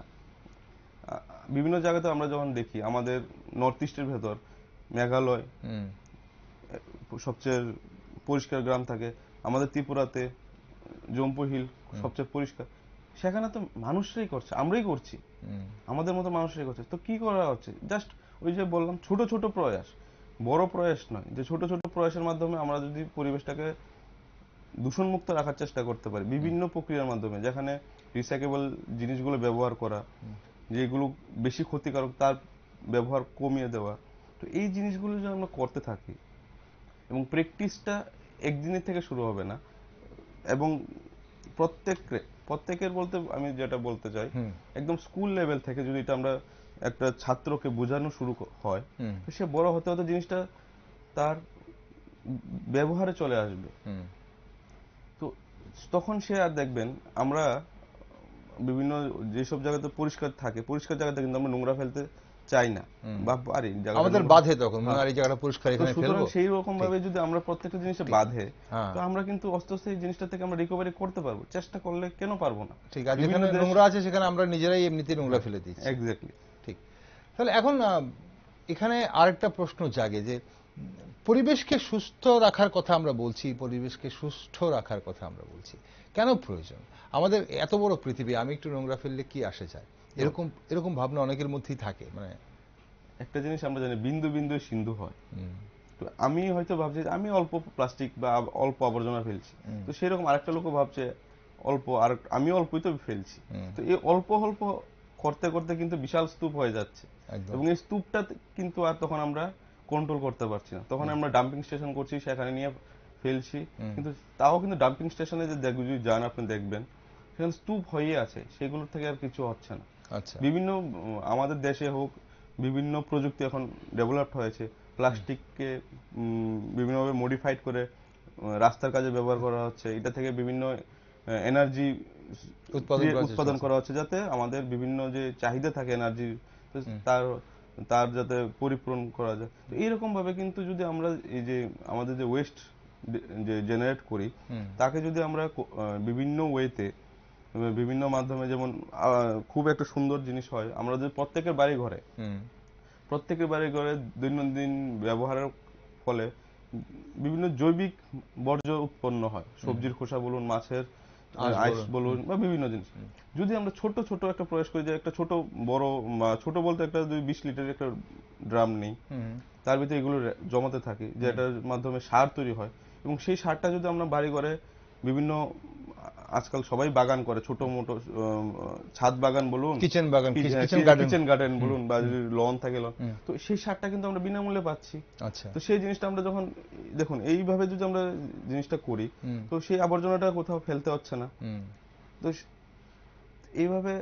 বিভিন্ন জায়গাতে আমরা যখন দেখি, আমাদের নর্থ ইস্টের ভেতর মেঘালয় সবচেয়ে পরিষ্কার গ্রাম থাকে, আমাদের ত্রিপুরাতে জম্পু হিল সবচেয়ে পরিষ্কার, সেখানে তো মানুষরাই করছে, আমরাই করছি, আমাদের মতো মানুষরাই করছে। তো কি করা হচ্ছে? জাস্ট ওই যে বললাম, ছোট ছোট প্রয়াস, বড় প্রয়াস নয়, যে ছোট ছোট প্রয়াসের মাধ্যমে আমরা যদি পরিবেশটাকে দূষণ মুক্ত রাখার চেষ্টা করতে পারি বিভিন্ন প্রক্রিয়ার মাধ্যমে, যেখানে রিসাইকেবল জিনিসগুলো ব্যবহার করা, যেগুলো বেশি ক্ষতিকারক তার ব্যবহার কমিয়ে দেওয়া। তো এই জিনিসগুলো যদি আমরা করতে থাকি, এবং প্র্যাকটিসটা একদিনের থেকে শুরু হবে না, এবং প্রত্যেকের বলতে আমি যেটা বলতে চাই, একদম স্কুল লেভেল থেকে যদি এটা আমরা একটা ছাত্রকে বোঝানো শুরু হয়, তো সে বড় হতে হতে জিনিসটা তার ব্যবহারে চলে আসবে। তো তখন সে আর দেখবেন, আমরা বিভিন্ন যেসব জায়গাতে পরিষ্কার থাকে, পরিষ্কার জায়গাতে কিন্তু আমরা নোংরা ফেলতে চাই না, বা পারি, আমাদের বাধে তখন, আর এই জায়গাটা পরিষ্কার এখানে ফেলবো। সেই রকম ভাবে যদি আমরা প্রত্যেকটা জিনিসে বাধে, তো আমরা কিন্তু আস্তে আস্তে এই জিনিসটা থেকে আমরা রিকভারি করতে পারবো। চেষ্টা করলে কেন পারবো না? ঠিক আছে, যেখানে নোংরা আছে সেখানে আমরা নিজেরাই এমনিতেই নোংরা ফেলে দিচ্ছি। এক্স্যাক্টলি, ঠিক। তাহলে এখন এখানে আরেকটা প্রশ্ন জাগে যে পরিবেশকে সুস্থ রাখার কথা আমরা বলছি, পরিবেশকে সুস্থ রাখার কথা আমরা বলছি, কেন প্রয়োজন? আমাদের এত বড় পৃথিবী, আমি একটু নোংরা ফেললে কি আসে যায়, এরকম এরকম ভাবনা অনেকের মধ্যেই থাকে। মানে একটা জিনিস আমরা জানি, বিন্দু বিন্দু সিন্ধু হয়। তো আমি হয়তো ভাবছি আমি অল্প প্লাস্টিক বা অল্প আবর্জনা ফেলছি, তো সেরকম আরেকটা লোক ভাবছে অল্প, আর আমি অল্পই তো ফেলছি। তো এই অল্প অল্প করতে করতে কিন্তু বিশাল স্তূপ হয়ে যাচ্ছে, এবং এই স্তূপটা কিন্তু আর তখন আমরা কন্ট্রোল করতে পারছি না। তখন আমরা ডাম্পিং স্টেশন করছি, সেখানে নিয়ে ফেলছি, কিন্তু তাও কিন্তু ডাম্পিং স্টেশনে যে যদি যান আপনি দেখবেন সেখানে স্তূপ হয়ে আছে, সেগুলোর থেকে আর কিছু হচ্ছে না। বিভিন্ন আমাদের দেশে হোক, বিভিন্ন প্রযুক্তি এখন ডেভেলপড হয়েছে, প্লাস্টিককে বিভিন্নভাবে মডিফাইড করে রাস্তার কাজে ব্যবহার করা হচ্ছে, এটা থেকে বিভিন্ন এনার্জি উৎপাদন করা হচ্ছে, যাতে আমাদের বিভিন্ন যে চাহিদা থাকে এনার্জি, তার যাতে পরিপূরণ করা যায়। তো এইরকম ভাবে কিন্তু যদি আমরা এই যে আমাদের যে ওয়েস্ট যে জেনারেট করি, তাকে যদি আমরা বিভিন্ন ওয়েতে, বিভিন্ন মাধ্যমে, যেমন খুব একটা সুন্দর জিনিস হয়, আমরা যদি প্রত্যেকের বাড়ি ঘরে দৈনন্দিন ব্যবহারের ফলে বিভিন্ন জৈবিক বর্জ্য উৎপন্ন হয়, সবজির খোসা বলুন, মাছের আইস বলুন, বা বিভিন্ন জিনিস। যদি আমরা ছোট ছোট একটা প্রয়াস করি, যে একটা ছোট বড়, ছোট বলতে একটা 20 লিটারের একটা ড্রাম নেই, তার ভিতরে এগুলো জমাতে থাকি, যেটার মাধ্যমে সার তৈরি হয়, এবং সেই সারটা যদি আমরা বাড়ি ঘরে বিভিন্ন, আজকাল সবাই বাগান করে, ছোট মোটো ছাদ বাগান বলুন, কিচেন গার্ডেন বলুন, বা যদি লন থাকে লন, তো সেই সারটা কিন্তু আমরা বিনামূল্যে পাচ্ছি। তো সেই জিনিসটা আমরা যখন দেখুন এইভাবে যদি আমরা জিনিসটা করি, তো সেই আবর্জনাটা কোথাও ফেলতে হচ্ছে না। তো এইভাবে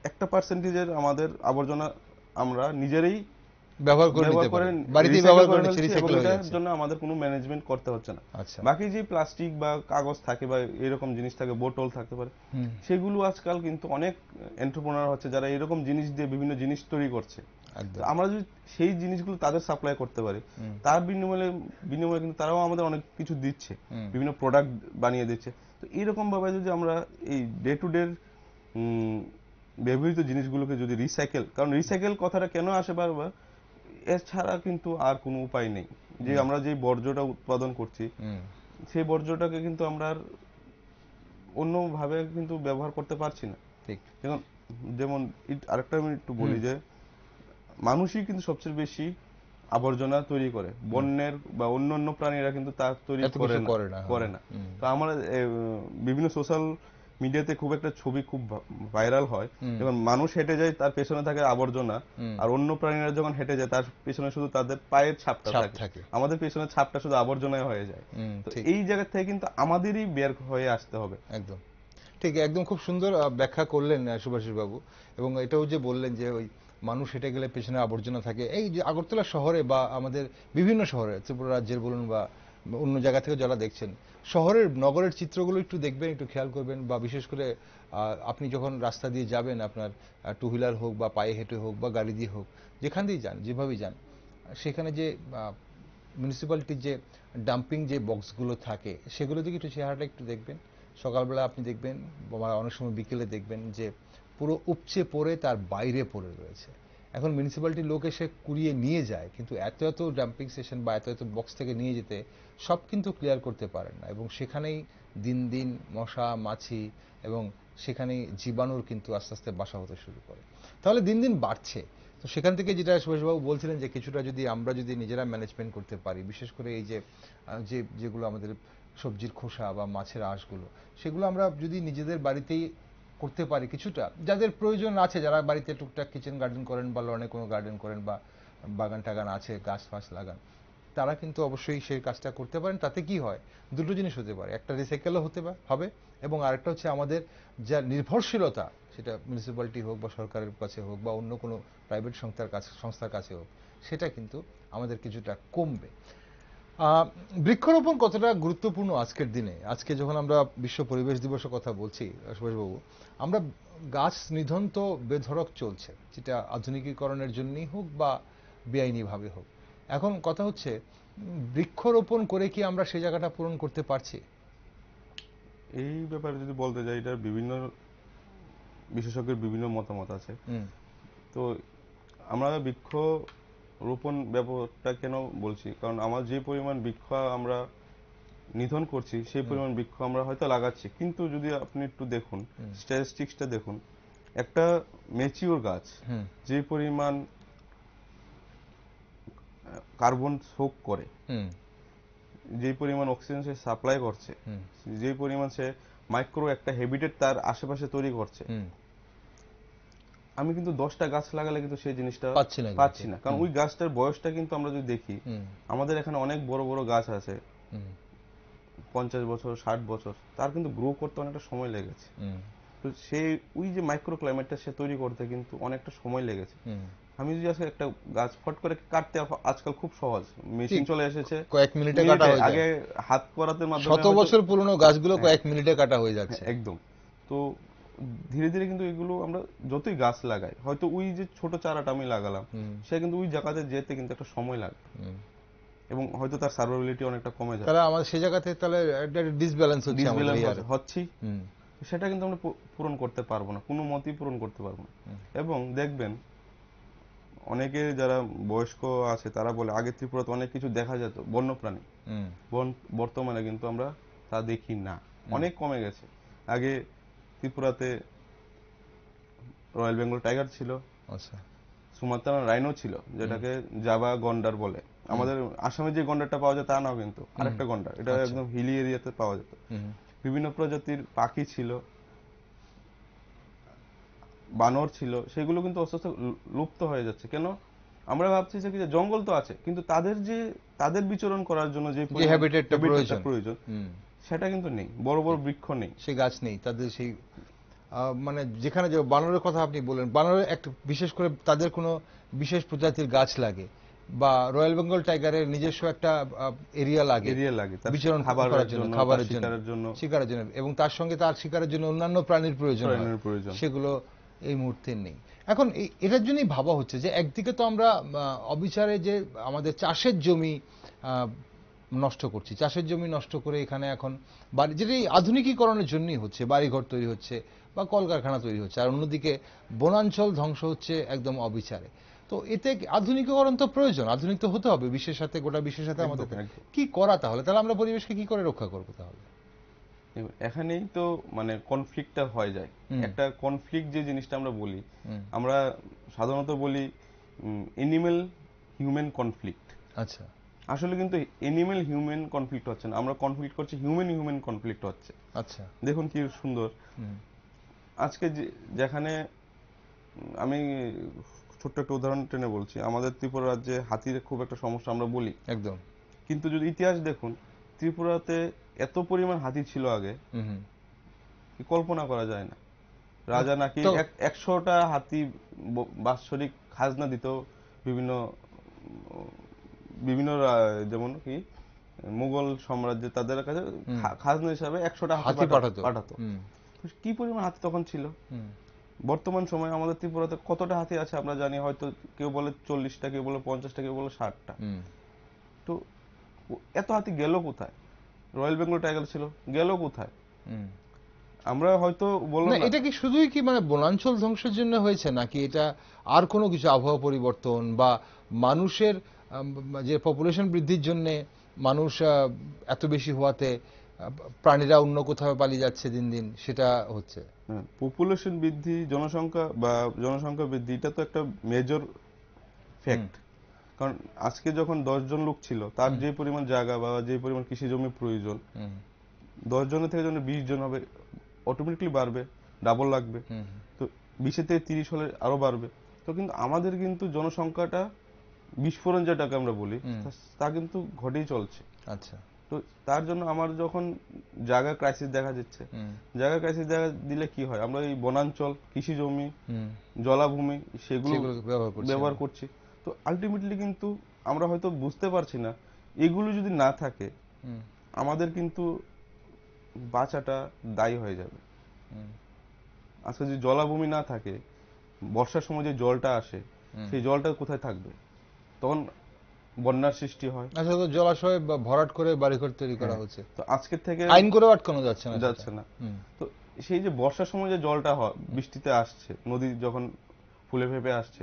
একটা পার্সেন্টেজের আমাদের আবর্জনা আমরা নিজেরাই ব্যবহার করে এটার জন্য আমাদের কোনো ম্যানেজমেন্ট করতে হচ্ছে না। বাকি যে প্লাস্টিক বা কাগজ থাকে বা এরকম জিনিস থাকে, বোতল থাকতে পারে, সেগুলো আজকাল কিন্তু অনেক এন্টারপ্রেনার হচ্ছে যারা এরকম জিনিস দিয়ে বিভিন্ন জিনিস তৈরি করছে। আমরা যদি সেই জিনিসগুলো তাদের সাপ্লাই করতে পারি, তার বিনিময়ে কিন্তু তারাও আমাদের অনেক কিছু দিচ্ছে, বিভিন্ন প্রোডাক্ট বানিয়ে দিচ্ছে। তো এরকম ভাবে যদি আমরা এই ডে টু ডে ব্যবহৃত জিনিসগুলোকে যদি রিসাইকেল, কারণ রিসাইকেল কথাটা কেন আসে বারবার, এছাড়া কিন্তু আর কোনো উপায় নেই। যে আমরা যে বর্জ্যটা উৎপাদন করছি, সেই বর্জ্যটাকে কিন্তু আমরা আর অন্যভাবে কিন্তু ব্যবহার করতে পারছি না। যেমন আরেকটা আমি একটু বলি, যে মানুষই কিন্তু সবচেয়ে বেশি আবর্জনা তৈরি করে, বন্যের বা অন্যান্য প্রাণীরা কিন্তু তা তৈরি এত কিছু করে না। করে না। তো আমরা বিভিন্ন সোশ্যাল মিডিয়াতে খুব একটা ছবি খুব ভাইরাল হয়, যখন মানুষ হেঁটে যায় তার পেছনে থাকে আবর্জনা, আর অন্য প্রাণীরা যখন হেঁটে যায় তার পেছনে শুধু তাদের পায়ের ছাপটা থাকে, আমাদের পেছনের ছাপটা শুধু আবর্জনায় হয়ে যায়। তো এই জায়গা থেকে কিন্তু আমাদেরই বের হয়ে আসতে হবে। একদম ঠিক, একদম খুব সুন্দর ব্যাখ্যা করলেন সুভাষিস বাবু। এবং এটাও যে বললেন যে ওই মানুষ হেঁটে গেলে পেছনে আবর্জনা থাকে, এই যে আগরতলা শহরে বা আমাদের বিভিন্ন শহরে, ত্রিপুরা রাজ্যের বলুন বা অন্য জায়গা থেকে যারা দেখছেন, শহরের নগরের চিত্রগুলো একটু দেখবেন, একটু খেয়াল করবেন, বা বিশেষ করে আপনি যখন রাস্তা দিয়ে যাবেন, আপনার টু হুইলার হোক বা পায়ে হেঁটে হোক বা গাড়ি দিয়ে হোক, যেখান দিয়েই যান, যেভাবেই যান, সেখানে যে মিউনিসিপ্যালিটির যে ডাম্পিং যে বক্সগুলো থাকে, সেগুলো দিকে একটু চেহারাটা একটু দেখবেন। সকালবেলা আপনি দেখবেন বা অনেক সময় বিকেলে দেখবেন যে পুরো উপচে পড়ে তার বাইরে পড়ে রয়েছে। এখন মিউনিসিপ্যালিটির লোক এসে কুড়িয়ে নিয়ে যায়, কিন্তু এত এত ডাম্পিং স্টেশন বা এত এত বক্স থেকে নিয়ে যেতে সব কিন্তু ক্লিয়ার করতে পারেন না, এবং সেখানেই দিন দিন মশা মাছি এবং সেখানেই জীবাণুর কিন্তু আস্তে আস্তে বাসা হতে শুরু করে। তাহলে দিন দিন বাড়ছে। তো সেখান থেকে যেটা সুভাষবাবু বলছিলেন যে কিছুটা যদি আমরা যদি নিজেরা ম্যানেজমেন্ট করতে পারি, বিশেষ করে এই যে যেগুলো আমাদের সবজির খোসা বা মাছের আঁশগুলো, সেগুলো আমরা যদি নিজেদের বাড়িতেই করতে পারি কিছুটা, যাদের প্রয়োজন আছে, যারা বাড়িতে টুকটাক কিচেন গার্ডেন করেন বা লনে কোনো গার্ডেন করেন বা বাগান টাগান আছে, গাছ ফাছ লাগান, তারা কিন্তু অবশ্যই সেই কাজটা করতে পারেন। তাতে কি হয়, দুটো জিনিস হতে পারে, একটা রিসাইকেলও হবে, এবং আরেকটা হচ্ছে আমাদের যা নির্ভরশীলতা, সেটা মিউনিসিপ্যালিটি হোক বা সরকারের কাছে হোক বা অন্য কোনো প্রাইভেট সংস্থার কাছে হোক, সেটা কিন্তু আমাদের কিছুটা কমবে। বৃক্ষরোপণ কতটা গুরুত্বপূর্ণ আজকের দিনে, আজকে যখন আমরা বিশ্ব পরিবেশ দিবসের কথা বলছি সুভাষবাবু, আমরা গাছ নিধন তো বেধড়ক চলছে, যেটা আধুনিকীকরণের জন্যই হোক বা বেআইনিভাবে হোক। এখন কথা হচ্ছে বৃক্ষরোপণ করে কি আমরা সেই জায়গাটা পূরণ করতে পারছি? এই ব্যাপারে যদি বলতে যাই, এটা বিভিন্ন বিশেষজ্ঞের বিভিন্ন মতামত আছে। তো আমরা বৃক্ষ রোপণ ব্যাপারটা কেন বলছি, কারণ আমার যে পরিমাণ বৃক্ষ আমরা নিধন করছি সেই পরিমাণ বৃক্ষ আমরা হয়তো লাগাচ্ছি, কিন্তু যদি আপনি একটু দেখুন স্ট্যাটিস্টিক্সটা দেখুন, একটা ম্যাচিওর গাছ যে পরিমাণ কার্বন শোক করে, যে পরিমাণ অক্সিজেন সে সাপ্লাই করছে, যে পরিমাণ সে মাইক্রো একটা হ্যাবিটেট তার আশেপাশে তৈরি করছে, আমি কিন্তু 10টা গাছ লাগালে কিন্তু সেই জিনিসটা পাচ্ছি না। কারণ ওই গাছটার বয়সটা কিন্তু আমরা যদি দেখি, আমাদের এখানে অনেক বড় বড় গাছ আছে 50 বছর 60 বছর, তার কিন্তু গ্রো করতে অনেকটা সময় লেগেছে। তো সেই ওই যে মাইক্রো ক্লাইমেটটা সে তৈরি করতে কিন্তু অনেকটা সময় লেগেছে। আমি যদি আজকে একটা গাছ ফট করে কাটতে, আজকাল খুব সহজ, মেশিন চলে এসেছে, কয়েক মিনিটে কাটা হয়ে যায়। আগে হাত করাতের মাধ্যমে শত বছর পুরনো গাছগুলো কয়েক মিনিটে কাটা হয়ে যাচ্ছে। একদম। তো ধীরে ধীরে কিন্তু এগুলো আমরা যতই গাছ লাগাই, হয়তো ওই যে ছোট চারাটা আমি লাগালাম, সে কিন্তু ওই জায়গাতে যেতে কিন্তু একটা সময় লাগে, এবং হয়তো তার সার্ভাইভেবিলিটি অনেকটা কমে যায়। তাহলে আমাদের সেই জায়গাতে তাহলে একটা ডিসব্যালেন্স হচ্ছে, সেটা কিন্তু আমরা পূরণ করতে পারবো না, কোনো মতেই পূরণ করতে পারবো না। এবং দেখবেন অনেকে যারা বয়স্ক আছে তারা বলে আগে ত্রিপুরাতে অনেক কিছু দেখা যেত বন্যপ্রাণী, বর্তমানে কিন্তু আমরা তা দেখি না, অনেক কমে গেছে। আগে ত্রিপুরাতে রয়্যাল বেঙ্গল টাইগার ছিল, সুমাত্রান রাইনো ছিল, যেটাকে জাভা গন্ডার বলে। আমাদের আসামে যে গন্ডারটা পাওয়া যায় তা নাও, কিন্তু আরেকটা গন্ডার, এটা একদম হিলি এরিয়াতে পাওয়া যেত। বিভিন্ন প্রজাতির পাখি ছিল, বানর ছিল, সেগুলো কিন্তু আস্তে আস্তে লুপ্ত হয়ে যাচ্ছে। কেন? আমরা ভাবছি যে জঙ্গল তো আছে, কিন্তু তাদের বিচরণ করার জন্য যে হ্যাবিটেটটা প্রয়োজন সেটা কিন্তু নেই, বড় বড় বৃক্ষ নেই, সেই গাছ নেই তাদের, সেই মানে যেখানে যে বানরের কথা আপনি বললেন, বানরের একটা বিশেষ করে তাদের কোনো বিশেষ প্রজাতির গাছ লাগে, বা রয়্যাল বেঙ্গল টাইগারের নিজস্ব একটা এরিয়া লাগে বিচরণ করার জন্য, খাবারের জন্য, শিকারের জন্য, এবং তার সঙ্গে তার শিকারের জন্য অন্যান্য প্রাণীর প্রয়োজন, সেগুলো এই মুহূর্তে নেই। এখন এটার জন্যই ভাবা হচ্ছে যে একদিকে তো আমরা অবিচারে যে আমাদের চাষের জমি নষ্ট করছি, চাষের জমি নষ্ট করে এখানে এখন বাড়ি, যেটা এই আধুনিকীকরণের জন্যই হচ্ছে, বাড়িঘর তৈরি হচ্ছে বা কলকারখানা তৈরি হচ্ছে, আর অন্যদিকে বনাঞ্চল ধ্বংস হচ্ছে একদম অবিচারে। তো এতে আধুনিকীকরণ তো প্রয়োজন, আধুনিক তো হতে হবে, বিশ্বের সাথে, গোটা বিশ্বের সাথে আমাদের কি করা, তাহলে আমরা পরিবেশকে কি করে রক্ষা করবো? তাহলে এখানেই তো মানে কনফ্লিক্টটা হয়ে যায়। একটা কনফ্লিক্ট যে জিনিসটা আমরা বলি, আমরা সাধারণত বলি এনিম্যাল হিউম্যান কনফ্লিক্ট। আচ্ছা, আসলে কিন্তু এনিম্যাল হিউম্যান কনফ্লিক্ট হচ্ছে না, আমরা কনফ্লিক্ট করছি হিউম্যান হিউম্যান কনফ্লিক্ট হচ্ছে। আচ্ছা। দেখুন কি সুন্দর, হুম, আজকে যেখানে আমি ছোট্ট একটা উদাহরণ টেনে বলছি, আমাদের ত্রিপুরা রাজ্যে হাতির খুব একটা সমস্যা আমরা বলি, একদম। কিন্তু যদি ইতিহাস দেখুন ত্রিপুরাতে এত পরিমাণ হাতি ছিল আগে, হুম, হুম। কি কল্পনা করা যায় না। রাজা নাকি তো 100টা হাতি বাৎসরিক খাজনা দিত বিভিন্ন বিভিন্ন যেমন কি মুঘল সাম্রাজ্যে তাদের কাছে খাজনা হিসাবে 100টা হাতি হাতি পাঠাতো। পাঠাতো। হুম, কি পরিমাণ হাতি তখন ছিল। হুম, বর্তমান সময়ে আমাদের ত্রিপুরাতে কতটা হাতি আছে আমরা জানি, হয়তো কেউ বলে 40টা, কেউ বলে 50টা, কেউ বলে 60টা। হুম। তো এত হাতি গেল কোথায়? রয়্যাল বেঙ্গল টাইগার ছিল, গেল কোথায়? হুম। আমরা হয়তো বললাম না, না, এটা কি শুধুই কি মানে বনাঞ্চল ধ্বংসের জন্য হয়েছে, নাকি এটা আর কোনো কিছু, আবহাওয়া পরিবর্তন বা মানুষের যে পপুলেশন বৃদ্ধির জন্য মানুষ এত বেশি হওয়াতে প্রাণীরা অন্য কোথাও পালিয়ে যাচ্ছে দিন দিন, সেটা হচ্ছে? পপুলেশন বৃদ্ধি, জনসংখ্যা বৃদ্ধি, এটা তো একটা মেজর ফ্যাক্ট। কারণ আজকে যখন 10 জন লোক ছিল, তার যে পরিমাণ জায়গা বা যে পরিমাণ কৃষি জমি প্রয়োজন, 10 জনের থেকে যখন 20 জন হবে, অটোমেটিকলি বাড়বে, ডাবল লাগবে। তো 20 থেকে 30 হলে আরো বাড়বে। তো কিন্তু আমাদের কিন্তু জনসংখ্যাটা বিস্ফোরণ যেটাকে আমরা বলি, তা কিন্তু ঘটেই চলছে। আচ্ছা। তো তার জন্য আমার যখন জায়গা ক্রাইসিস দেখা দিচ্ছে, জায়গা ক্রাইসিস দেখা দিলে কি হয়, আমরা এই বনাঞ্চল, কৃষি জমি, জলাভূমি সেগুলো ব্যবহার করছি। তো আলটিমেটলি কিন্তু আমরা হয়তো বুঝতে পারছি না, এগুলো যদি না থাকে আমাদের কিন্তু বাঁচাটা দায়ী হয়ে যাবে। আজকে যদি জলাভূমি না থাকে, বর্ষার সময় যে জলটা আসে, সেই জলটা কোথায় থাকবে? তখন বন্যার সৃষ্টি হয়। আচ্ছা, তো জলাশয় ভরাট করে বাড়িঘর তৈরি করা হচ্ছে, তো আজকের থেকে আইন করেও আটকানো যাচ্ছে না। তো সেই যে বর্ষার সময় যে জলটা হয়, বৃষ্টিতে আসছে, নদী যখন ফুলে ফেপে আসছে,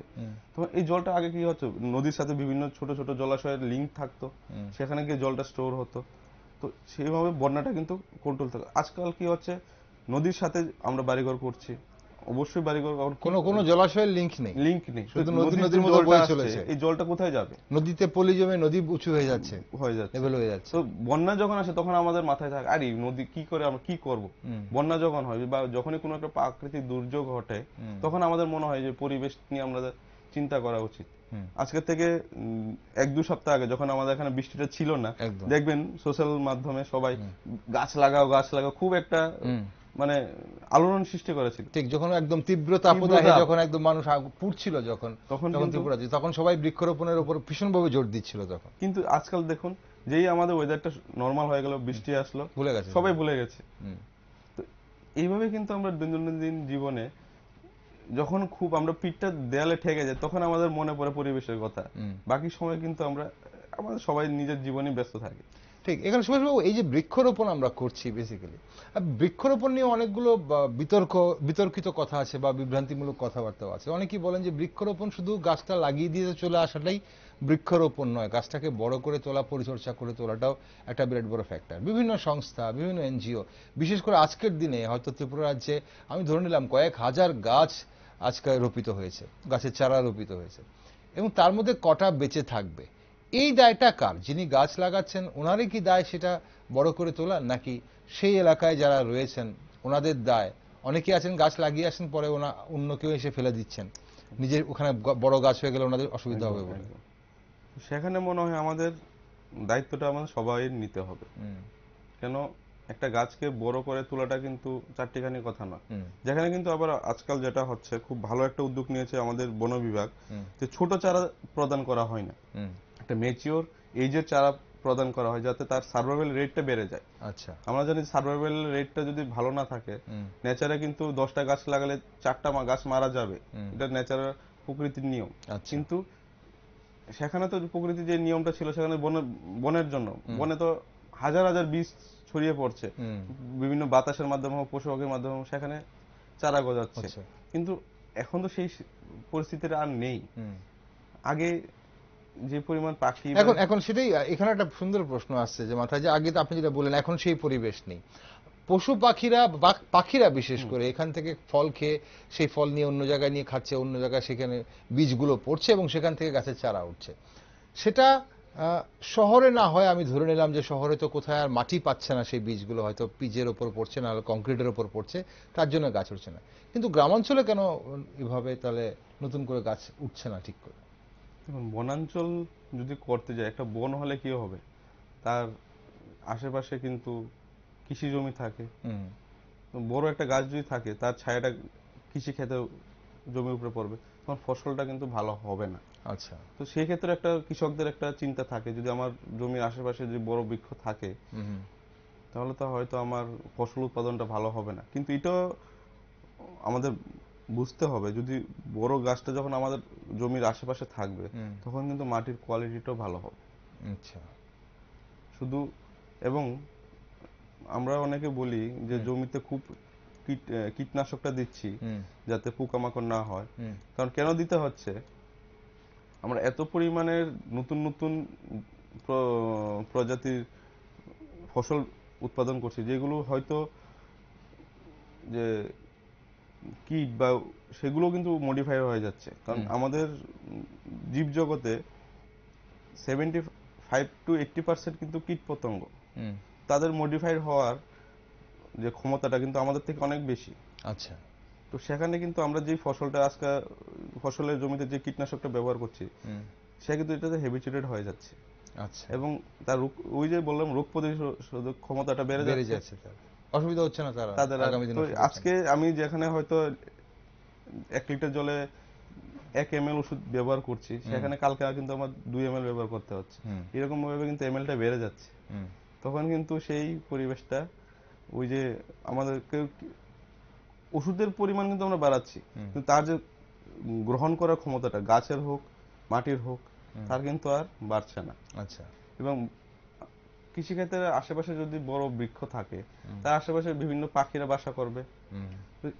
তখন এই জলটা আগে কি হচ্ছে, নদীর সাথে বিভিন্ন ছোট ছোট জলাশয়ের লিঙ্ক থাকতো, সেখানে গিয়ে জলটা স্টোর হতো। তো সেইভাবে বন্যাটা কিন্তু কন্ট্রোল থাকে। আজকাল কি হচ্ছে, নদীর সাথে আমরা বাড়িঘর করছি, অবশ্যই বাড়িঘর কোনো জলাশয়ের লিংক নেই, শুধু নদীর মধ্যে বয়ে চলেছে। এই জলটা কোথায় যাবে? নদীতে পলি জমে নদী উঁচু হয়ে যাচ্ছে, লেভেল হয়ে যাচ্ছে। তো বন্যা যখন আসে তখন আমাদের মাথায় থাকে, আরে নদী কি করে, আমরা কি করব। বন্যা যখন হয় বা যখনই কোনো একটা প্রাকৃতিক দুর্যোগ ঘটে, তখন আমাদের মনে হয় যে পরিবেশ নিয়ে আমাদের চিন্তা করা উচিত। আজকে থেকে 1-2 সপ্তাহ আগে যখন আমাদের এখানে বৃষ্টিটা ছিল না, দেখবেন সোশ্যাল মাধ্যমে সবাই গাছ লাগাও খুব একটা মানে আলোড়ন সৃষ্টি করেছিল। ঠিক, যখন একদম তীব্র তাপদাহে যখন একদম মানুষ পুড়ছিল, তখন ত্রিপুরা, তখন সবাই বৃক্ষরোপণের উপর ভীষণভাবে জোর দিচ্ছিল তখন। কিন্তু আজকাল দেখুন, যেই আমাদের ওয়েদারটা নরমাল হয়ে গেল, বৃষ্টি আসলো, ভুলে গেছে, সবাই ভুলে গেছে। তো এইভাবে কিন্তু আমরা দৈনন্দিন জীবনে যখন খুব আমরা পিঠটা দেয়ালে ঠেকে যায়, তখন আমাদের মনে পড়ে পরিবেশের কথা। বাকি সময় কিন্তু আমরা আমাদের সবাই নিজের জীবনে ব্যস্ত থাকি। ঠিক, এখানে সুভাষবাবু, এই যে বৃক্ষরোপণ আমরা করছি, বেসিক্যালি বৃক্ষরোপণ নিয়ে অনেকগুলো বিতর্কিত কথা আছে বা বিভ্রান্তিমূলক কথাবার্তাও আছে। অনেকেই বলেন যে বৃক্ষরোপণ শুধু গাছটা লাগিয়ে দিয়ে চলে আসাটাই বৃক্ষরোপণ নয়, গাছটাকে বড় করে তোলা, পরিচর্যা করে তোলাটাও একটা বিরাট বড় ফ্যাক্টর। বিভিন্ন সংস্থা, বিভিন্ন এনজিও, বিশেষ করে আজকের দিনে হয়তো ত্রিপুরা রাজ্যে আমি ধরে নিলাম কয়েক হাজার গাছ আজকে রোপিত হয়েছে, গাছের চারা রোপিত হয়েছে, এবং তার মধ্যে কটা বেঁচে থাকবে, এই দায়টা কার? যিনি গাছ লাগাচ্ছেন ওনারই কি দায় সেটা বড় করে তোলার, নাকি সেই এলাকায় যারা রয়েছেন ওনাদের দায়? অনেকে আছেন গাছ লাগিয়ে আসেন, পরে অন্য কেউ এসে ফেলে দিচ্ছেন, নিজের ওখানে বড় গাছ হয়ে গেলে ওনাদের অসুবিধা হবে বলে। সেখানে মনে হয় আমাদের দায়িত্বটা আমাদের সবাই নিতে হবে। কেন, একটা গাছকে বড় করে তোলাটা কিন্তু চারটিখানি কথা না। যেখানে কিন্তু আবার আজকাল যেটা হচ্ছে, খুব ভালো একটা উদ্যোগ নিয়েছে আমাদের বন বিভাগ, যে ছোট চারা প্রদান করা হয় না, একটা ম্যাচিওর এইজের চারা প্রদান করা হয়, যাতে তার সার্ভাইভাল রেটটা বেড়ে যায়। আচ্ছা, আমরা জানি সার্ভাইভাল রেটটা যদি ভালো না থাকে, নেচারে কিন্তু 10টা গাছ লাগালে 4টা গাছ মারা যাবে, এটা নেচারের প্রকৃতির নিয়ম। কিন্তু সেখানে তো প্রকৃতির যে নিয়মটা ছিল, সেখানে বনের জন্য বনে তো হাজার হাজার বীজ ছড়িয়ে পড়ছে, বিভিন্ন বাতাসের মাধ্যমে হোক, পশু পাখির মাধ্যমে হোক, সেখানে চারা গজাচ্ছে। কিন্তু এখন তো সেই পরিস্থিতিটা আর নেই। আগে যে পরিমাণ পাখি, এখন সেটাই, এখানে একটা সুন্দর প্রশ্ন আসছে যে মাথায়, যে আগে তো আপনি যেটা বললেন এখন সেই পরিবেশ নেই, পশু পাখিরা বা পাখিরা বিশেষ করে এখান থেকে ফল খেয়ে সেই ফল নিয়ে অন্য জায়গায় নিয়ে খাচ্ছে, অন্য জায়গায় সেখানে বীজগুলো পড়ছে এবং সেখান থেকে গাছের চারা উঠছে। সেটা শহরে না হয় আমি ধরে নিলাম যে শহরে তো কোথায় আর মাটি পাচ্ছে না, সেই বীজগুলো হয়তো পিচের ওপর পড়ছে, না হলে কংক্রিটের ওপর পড়ছে, তার জন্য গাছ উঠছে না। কিন্তু গ্রামাঞ্চলে কেন এভাবে তাহলে নতুন করে গাছ উঠছে না ঠিক করে? দেখুন, বনাঞ্চল যদি করতে যায়, একটা বন হলে কি হবে, তার আশেপাশে কিন্তু কৃষি জমি থাকে। হুম। তো বড় একটা গাছ যদি থাকে, তার ছায়াটা কৃষি ক্ষেতে জমির উপরে পড়বে, তখন ফসলটা কিন্তু ভালো হবে না। আচ্ছা। তো সেই ক্ষেত্রে একটা কৃষকদের একটা চিন্তা থাকে, যদি আমার জমির আশেপাশে যদি বড় বৃক্ষ থাকে, হুম। তাহলে তো হয়তো আমার ফসল উৎপাদনটা ভালো হবে না। কিন্তু এটা আমাদের বুঝতে হবে, যদি বড় গাছটা যখন আমাদের জমির আশেপাশে থাকবে, হুম। তখন কিন্তু মাটির কোয়ালিটিটাও ভালো হবে। আচ্ছা। শুধু এবং আমরা অনেকে বলি যে হুম। জমিতে খুব কীটনাশকটা দিচ্ছি হুম। যাতে পোকামাকড় না হয়। হুম। কারণ কেন দিতে হচ্ছে, আমরা এত পরিমাণের নতুন নতুন প্রজাতির ফসল উৎপাদন করছি, যেগুলো হয়তো যে কীট বা সেগুলো কিন্তু মডিফাই হয়ে যাচ্ছে। কারণ আমাদের জীবজগতে 75 to 80% কিন্তু কীট পতঙ্গ, হুম। তাদের মডিফাইড হওয়ার যে ক্ষমতাটা কিন্তু আমাদের থেকে অনেক বেশি। আচ্ছা। তো সেখানে কিন্তু আমরা যে ফসলটা আজকে ফসলের জমিতে যে কীটনাশকটা ব্যবহার করছি, হুম। সে কিন্তু এটাতে হ্যাবিচুয়েটেড হয়ে যাচ্ছে আচ্ছা। এবং তার ওই যে বললাম রোগ প্রতিরোধক ক্ষমতাটা বেড়ে বেড়ে যাচ্ছে যাচ্ছে, তার অসুবিধা হচ্ছে না, তারা তাদের। আর আগামী তো দিনে অসুবিধা হচ্ছে না। আজকে আমি যেখানে হয়তো 1 লিটার জলে 1 ml ওষুধ ব্যবহার করছি, সেখানে কালকে কিন্তু আমার 2 ml ব্যবহার করতে হচ্ছে। হুম। এরকম ভাবে কিন্তু mlটা বেড়ে যাচ্ছে। হুম। তখন কিন্তু সেই পরিবেশটা, ওই যে আমাদেরকে ওষুধের পরিমাণ কিন্তু আমরা বাড়াচ্ছি, কিন্তু তার যে গ্রহণ করার ক্ষমতাটা, গাছের হোক মাটির হোক, তার কিন্তু আর বাড়ছে না। আচ্ছা। এবং কৃষিক্ষেত্রের আশেপাশে যদি বড় বৃক্ষ থাকে, তার আশেপাশে বিভিন্ন পাখিরা বাসা করবে। হুম।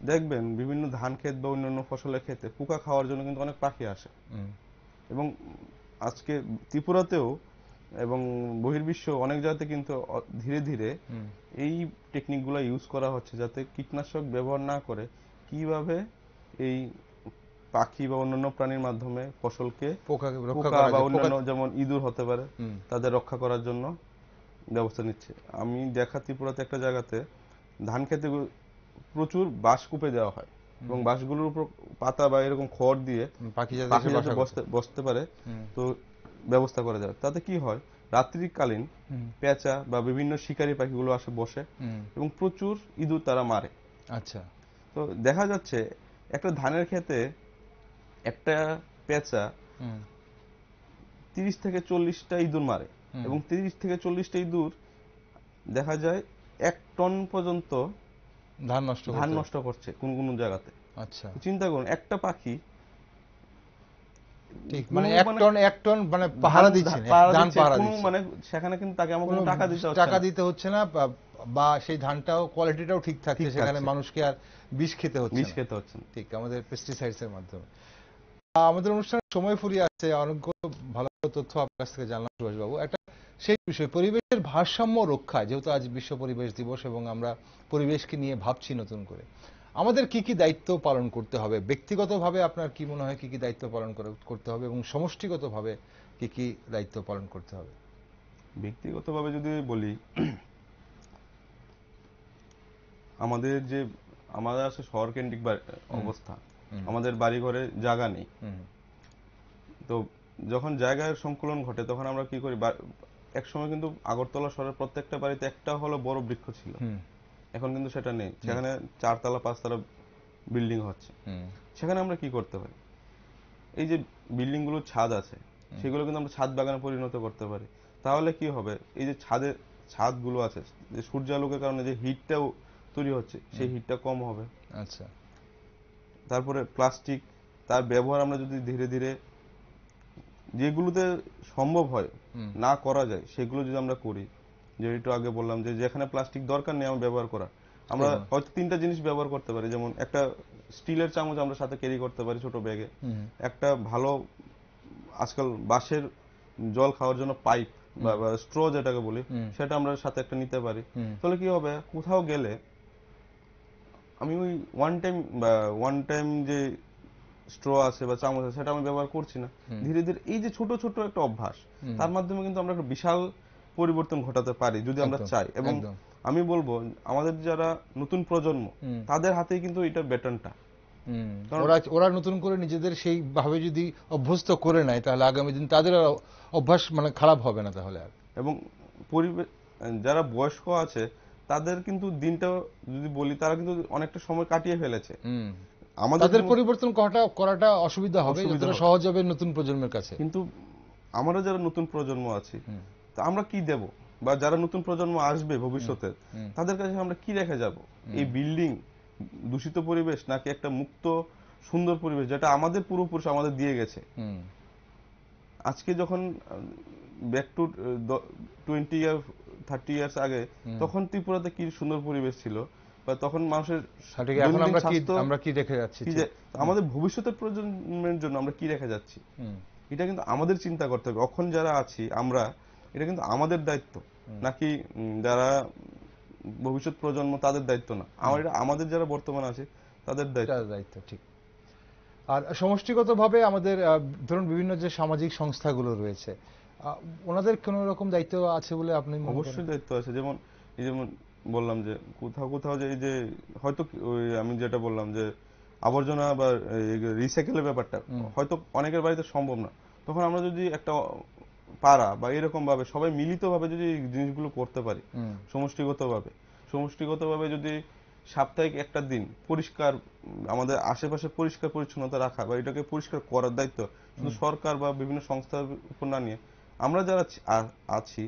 দেখবেন বিভিন্ন ধান ক্ষেত বা অন্যান্য ফসলের ক্ষেতে পোকা খাওয়ার জন্য কিন্তু অনেক পাখি আসে। হুম। এবং আজকে ত্রিপুরাতেও এবং বহির্বিশ্ব অনেক জায়গাতে কিন্তু ধীরে ধীরে এই টেকনিকগুলো ইউজ করা হচ্ছে, যাতে কীটনাশক ব্যবহার না করে কিভাবে এই পাখি বা অন্যান্য প্রাণীর মাধ্যমে ফসলকে পোকাকে রক্ষা পোকা করা বা যায়, পোকা। অন্যান্য যেমন ইঁদুর হতে পারে, হুম। তাদের রক্ষা করার জন্য ব্যবস্থা নিচ্ছে। আমি দেখা ত্রিপুরাতে একটা জায়গাতে ধান খেতে প্রচুর বাঁশ কুপে দেওয়া হয় এবং বাঁশগুলোর উপর পাতা বা এরকম খড় দিয়ে পাখি যাতে পাখি এসে যাতে বাসা করতে। বসতে পারে, তো ব্যবস্থা করা যায়। তাতে কি হয়, রাত্রিকালীন পেঁচা বা বিভিন্ন শিকারী পাখিগুলো আসে বসে এবং প্রচুর ইঁদুর তারা মারে। আচ্ছা। তো দেখা যাচ্ছে একটা ধানের ক্ষেতে একটা পেঁচা 30 থেকে 40টা ইঁদুর মারে এবং 30 থেকে 40টা ইঁদুর দেখা যায় 1 টন পর্যন্ত ধান নষ্ট করছে কোন কোন জায়গাতে। আচ্ছা। চিন্তা করুন, একটা পাখি ঠিক, কোনো মানে এক টন মানে পাহারা দিচ্ছেন, ধান পাহারা কোনো দিচ্ছেন। মানে সেখানে কিন্তু তাকে আমার কোনো টাকা দিতে হচ্ছে টাকা না। দিতে হচ্ছে না, বা সেই ধানটাও কোয়ালিটিটাও ঠিক থাকছে, ঠিক সেখানে থাকছে, মানুষকে আর বিষ খেতে হচ্ছে বিষ না। খেতে হচ্ছে না। ঠিক, আমাদের পেস্টিসাইডস এর মাধ্যমে। আমাদের অনুষ্ঠানের সময় ফুরিয়ে আসছে, অনেকগুলো ভালো তথ্য আপনার কাছ থেকে জানলাম সুভাষবাবু। একটা সেই বিষয় পরিবেশের ভারসাম্য রক্ষায়, যেহেতু আজ বিশ্ব পরিবেশ দিবস এবং আমরা পরিবেশকে নিয়ে ভাবছি নতুন করে, আমাদের কি কি দায়িত্ব পালন করতে হবে? ব্যক্তিগতভাবে আপনার কি মনে হয় কি কি দায়িত্ব পালন করতে হবে এবং সমষ্টিগতভাবে কি কি দায়িত্ব পালন করতে হবে? ব্যক্তিগতভাবে যদি বলি, আমাদের যে আমাদের আছে শহর কেন্দ্রিক অবস্থা, আমাদের বাড়ি ঘরে জায়গা নেই। তো যখন জায়গার সংকুলন ঘটে, তখন আমরা কি করি, একসময় কিন্তু আগরতলা শহরের প্রত্যেকটা বাড়িতে একটা হলো বড় বৃক্ষ ছিল, এখন কিন্তু সেটা নেই। সেখানে 4 তলা 5 তলা বিল্ডিং হচ্ছে। সেখানে আমরা কি করতে পারি, এই যে বিল্ডিং গুলোর ছাদ আছে, সেগুলো কিন্তু আমরা ছাদ বাগানে পরিণত করতে পারি। তাহলে কি হবে, এই যে ছাদগুলো আছে, যে সূর্যালোকের কারণে যে হিটটাও তৈরি হচ্ছে, সেই হিটটা কম হবে। আচ্ছা। তারপরে প্লাস্টিক, তার ব্যবহার আমরা যদি ধীরে ধীরে যেগুলোতে সম্ভব হয় না করা যায়, সেগুলো যদি আমরা করি, যে একটু আগে বললাম যে যেখানে প্লাস্টিক দরকার নেই আমার ব্যবহার করা, আমরা হয়তো 3টা জিনিস ব্যবহার করতে পারি। যেমন একটা স্টিলের চামচ আমরা সাথে ক্যারি করতে পারি ছোট ব্যাগে, একটা ভালো আজকাল বাঁশের জল খাওয়ার জন্য পাইপ বা স্ট্র যেটাকে বলি, সেটা আমরা সাথে একটা নিতে পারি। তাহলে কি হবে, কোথাও গেলে আমি ওই ওয়ান টাইম যে স্ট্র আছে বা চামচ আছে সেটা আমি ব্যবহার করছি না। ধীরে ধীরে এই যে ছোট ছোট একটা অভ্যাস, তার মাধ্যমে কিন্তু আমরা একটা বিশাল পরিবর্তন ঘটাতে পারি যদি আমরা চাই। এবং আমি বলবো আমাদের যারা নতুন প্রজন্ম, তাদের হাতেই কিন্তু এটার ব্যাটনটা। ওরা নতুন করে নিজেদের সেই ভাবে যদি অভ্যস্ত করে নেয়, তাহলে আগামী দিন তাদের অভ্যাস মানে খারাপ হবে না তাহলে আর। এবং পরিবেশ, যারা বয়স্ক আছে তাদের কিন্তু দিনটা যদি বলি, তারা কিন্তু অনেকটা সময় কাটিয়ে ফেলেছে। তাদের পরিবর্তন করাটা অসুবিধা হবে, যতটা সহজ হবে নতুন প্রজন্মের কাছে। কিন্তু আমরা যারা নতুন প্রজন্ম আছি, তা আমরা কি দেব, বা যারা নতুন প্রজন্ম আসবে ভবিষ্যতে, তাদের কাছে আমরা কি রেখে যাব? এই বিল্ডিং, দূষিত পরিবেশ, নাকি একটা মুক্ত সুন্দর পরিবেশ যেটা আমাদের পূর্বপুরুষ আমাদের দিয়ে গেছে? আজকে যখন ব্যাক টু 20 ইয়ার 30 ইয়ার্স আগে, তখন ত্রিপুরাতে কি সুন্দর পরিবেশ ছিল, বা তখন মানুষের আমরা কি রেখে যাচ্ছি, আমাদের ভবিষ্যতের প্রজন্মের জন্য আমরা কি রেখে যাচ্ছি, এটা কিন্তু আমাদের চিন্তা করতে হবে। এখন যারা আছি আমরা, এটা কিন্তু আমাদের দায়িত্ব, নাকি যারা ভবিষ্যৎ প্রজন্ম তাদের দায়িত্ব না। আমাদের যারা বর্তমানে আছে তাদের দায়িত্ব। ঠিক। আর সমষ্টিগতভাবে আমাদের ধরুন বিভিন্ন যে সামাজিক সংস্থাগুলো রয়েছে, ওনাদের কোন রকম দায়িত্ব আছে বলে আপনি? অবশ্যই দায়িত্ব আছে। যেমন বললাম যে কোথাও কোথাও যে এই যে হয়তো আমি যেটা বললাম যে আবর্জনা বা রিসাইকেলের ব্যাপারটা হয়তো অনেকের বাড়িতে সম্ভব না, তখন আমরা যদি একটা পাড়া বা এরকম ভাবে সবাই মিলিত ভাবে যদি জিনিসগুলো করতে পারি, সমষ্টিগতভাবে যদি সাপ্তাহিক একটা দিন পরিষ্কার, আমাদের আশেপাশে পরিষ্কার পরিচ্ছন্নতা রাখা বা এটাকে পরিষ্কার করার দায়িত্ব শুধু সরকার বা বিভিন্ন সংস্থার উপর না নিয়ে, আমরা যারা আছি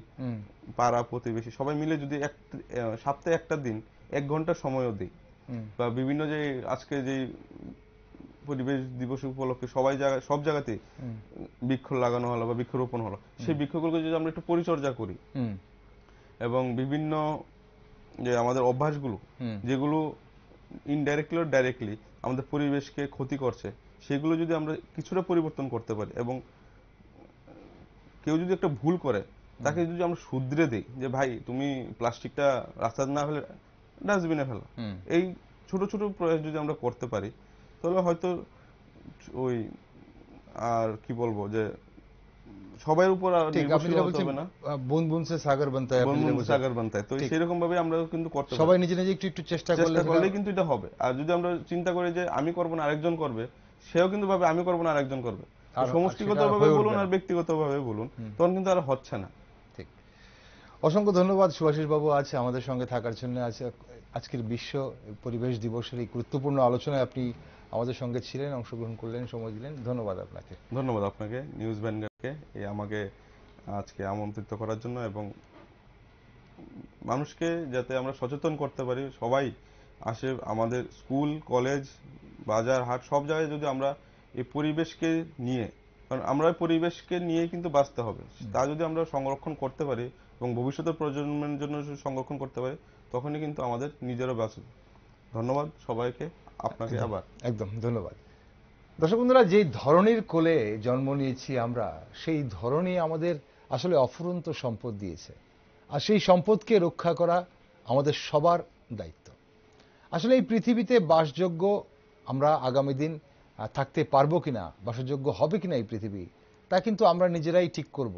পাড়া প্রতিবেশী সবাই মিলে যদি সপ্তাহে একটা দিন 1 ঘন্টা সময়ও দিই, বা বিভিন্ন যে আজকে যে পরিবেশ দিবস উপলক্ষে সব জায়গাতেই বৃক্ষ লাগানো হলো বা বৃক্ষরোপণ হলো, সেই বৃক্ষগুলোকে যদি আমরা একটু পরিচর্যা করি, এবং বিভিন্ন যে আমাদের অভ্যাসগুলো যেগুলো ইনডাইরেক্টলি ও ডাইরেক্টলি আমাদের পরিবেশকে ক্ষতি করছে, সেগুলো যদি আমরা কিছুটা পরিবর্তন করতে পারি, এবং কেউ যদি একটা ভুল করে তাকে যদি আমরা শুধরে দেই যে ভাই তুমি প্লাস্টিকটা রাস্তায় না ফেলে ডাস্টবিনে ফেলো, এই ছোট ছোট প্রয়াস যদি আমরা করতে পারি, তাহলে হয়তো ওই আর কি বলবো যে সবাই উপর নির্ভরশীল হতে হবে না। বুন বুন সে সাগর বানতা হ্যায়, সাগর বানতা হ্যায়। তো সেরকম ভাবে আমরা কিন্তু করতে পারি, সবাই নিজে নিজে একটু চেষ্টা করলে কিন্তু এটা হবে। আর যদি আমরা চিন্তা করি যে আমি করব না আরেকজন করবে, সেও কিন্তু ভাবে আমি করব না আরেকজন করবে, সমষ্টিগতভাবে বলুন আর ব্যক্তিগতভাবে বলুন, তখন কিন্তু আর হচ্ছে না। ঠিক। অসংখ্য ধন্যবাদ শুভাশিস বাবু আজ আমাদের সঙ্গে থাকার জন্য। আজকের বিশ্ব পরিবেশ দিবসের এই গুরুত্বপূর্ণ আলোচনায় আপনি আমাদের সঙ্গে ছিলেন, অংশগ্রহণ করলেন, সময় দিলেন। ধন্যবাদ আপনাকে। ধন্যবাদ আপনাকে, নিউজ ভ্যানগার্ডকে আমাকে আজকে আমন্ত্রিত করার জন্য, এবং মানুষকে যাতে আমরা সচেতন করতে পারি, সবাই আসে আমাদের স্কুল, কলেজ, বাজার, হাট সব জায়গায় যদি আমরা এই পরিবেশকে নিয়ে, কারণ আমরা পরিবেশকে নিয়ে কিন্তু বাঁচতে হবে, তা যদি আমরা সংরক্ষণ করতে পারি এবং ভবিষ্যতের প্রজন্মের জন্য সংরক্ষণ করতে পারি, তখনই কিন্তু আমাদের নিজেরও বাঁচবে। ধন্যবাদ সবাইকে, আপনাকে আবার একদম ধন্যবাদ। দর্শক বন্ধুরা, যে ধরনীর কোলে জন্ম নিয়েছি আমরা, সেই ধরনী আমাদের আসলে অফুরন্ত সম্পদ দিয়েছে, আর সেই সম্পদকে রক্ষা করা আমাদের সবার দায়িত্ব। আসলে এই পৃথিবীতে বাসযোগ্য আমরা আগামী দিন থাকতে পারবো কিনা, বাসযোগ্য হবে কিনা এই পৃথিবী, তা কিন্তু আমরা নিজেরাই ঠিক করব।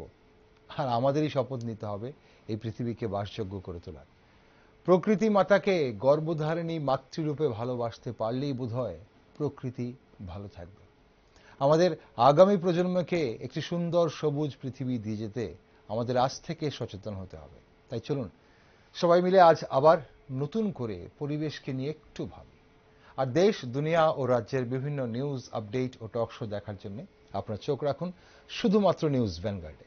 আর আমাদেরই শপথ নিতে হবে এই পৃথিবীকে বাসযোগ্য করে তোলার। প্রকৃতি মাতাকে গর্ভধারিণী মাতৃরূপে ভালোবাসতে পারলেই বোধহয় প্রকৃতি ভালো থাকবে। আমাদের আগামী প্রজন্মকে একটি সুন্দর সবুজ পৃথিবী দিয়ে যেতে আমাদের আজ থেকে সচেতন হতে হবে। তাই চলুন সবাই মিলে আজ আবার নতুন করে পরিবেশকে নিয়ে একটু ভাবি। আর দেশ, দুনিয়া ও রাজ্যের বিভিন্ন নিউজ, আপডেট ও টক শো দেখার জন্য আপনার চোখ রাখুন শুধুমাত্র নিউজ ভ্যানগার্ডে।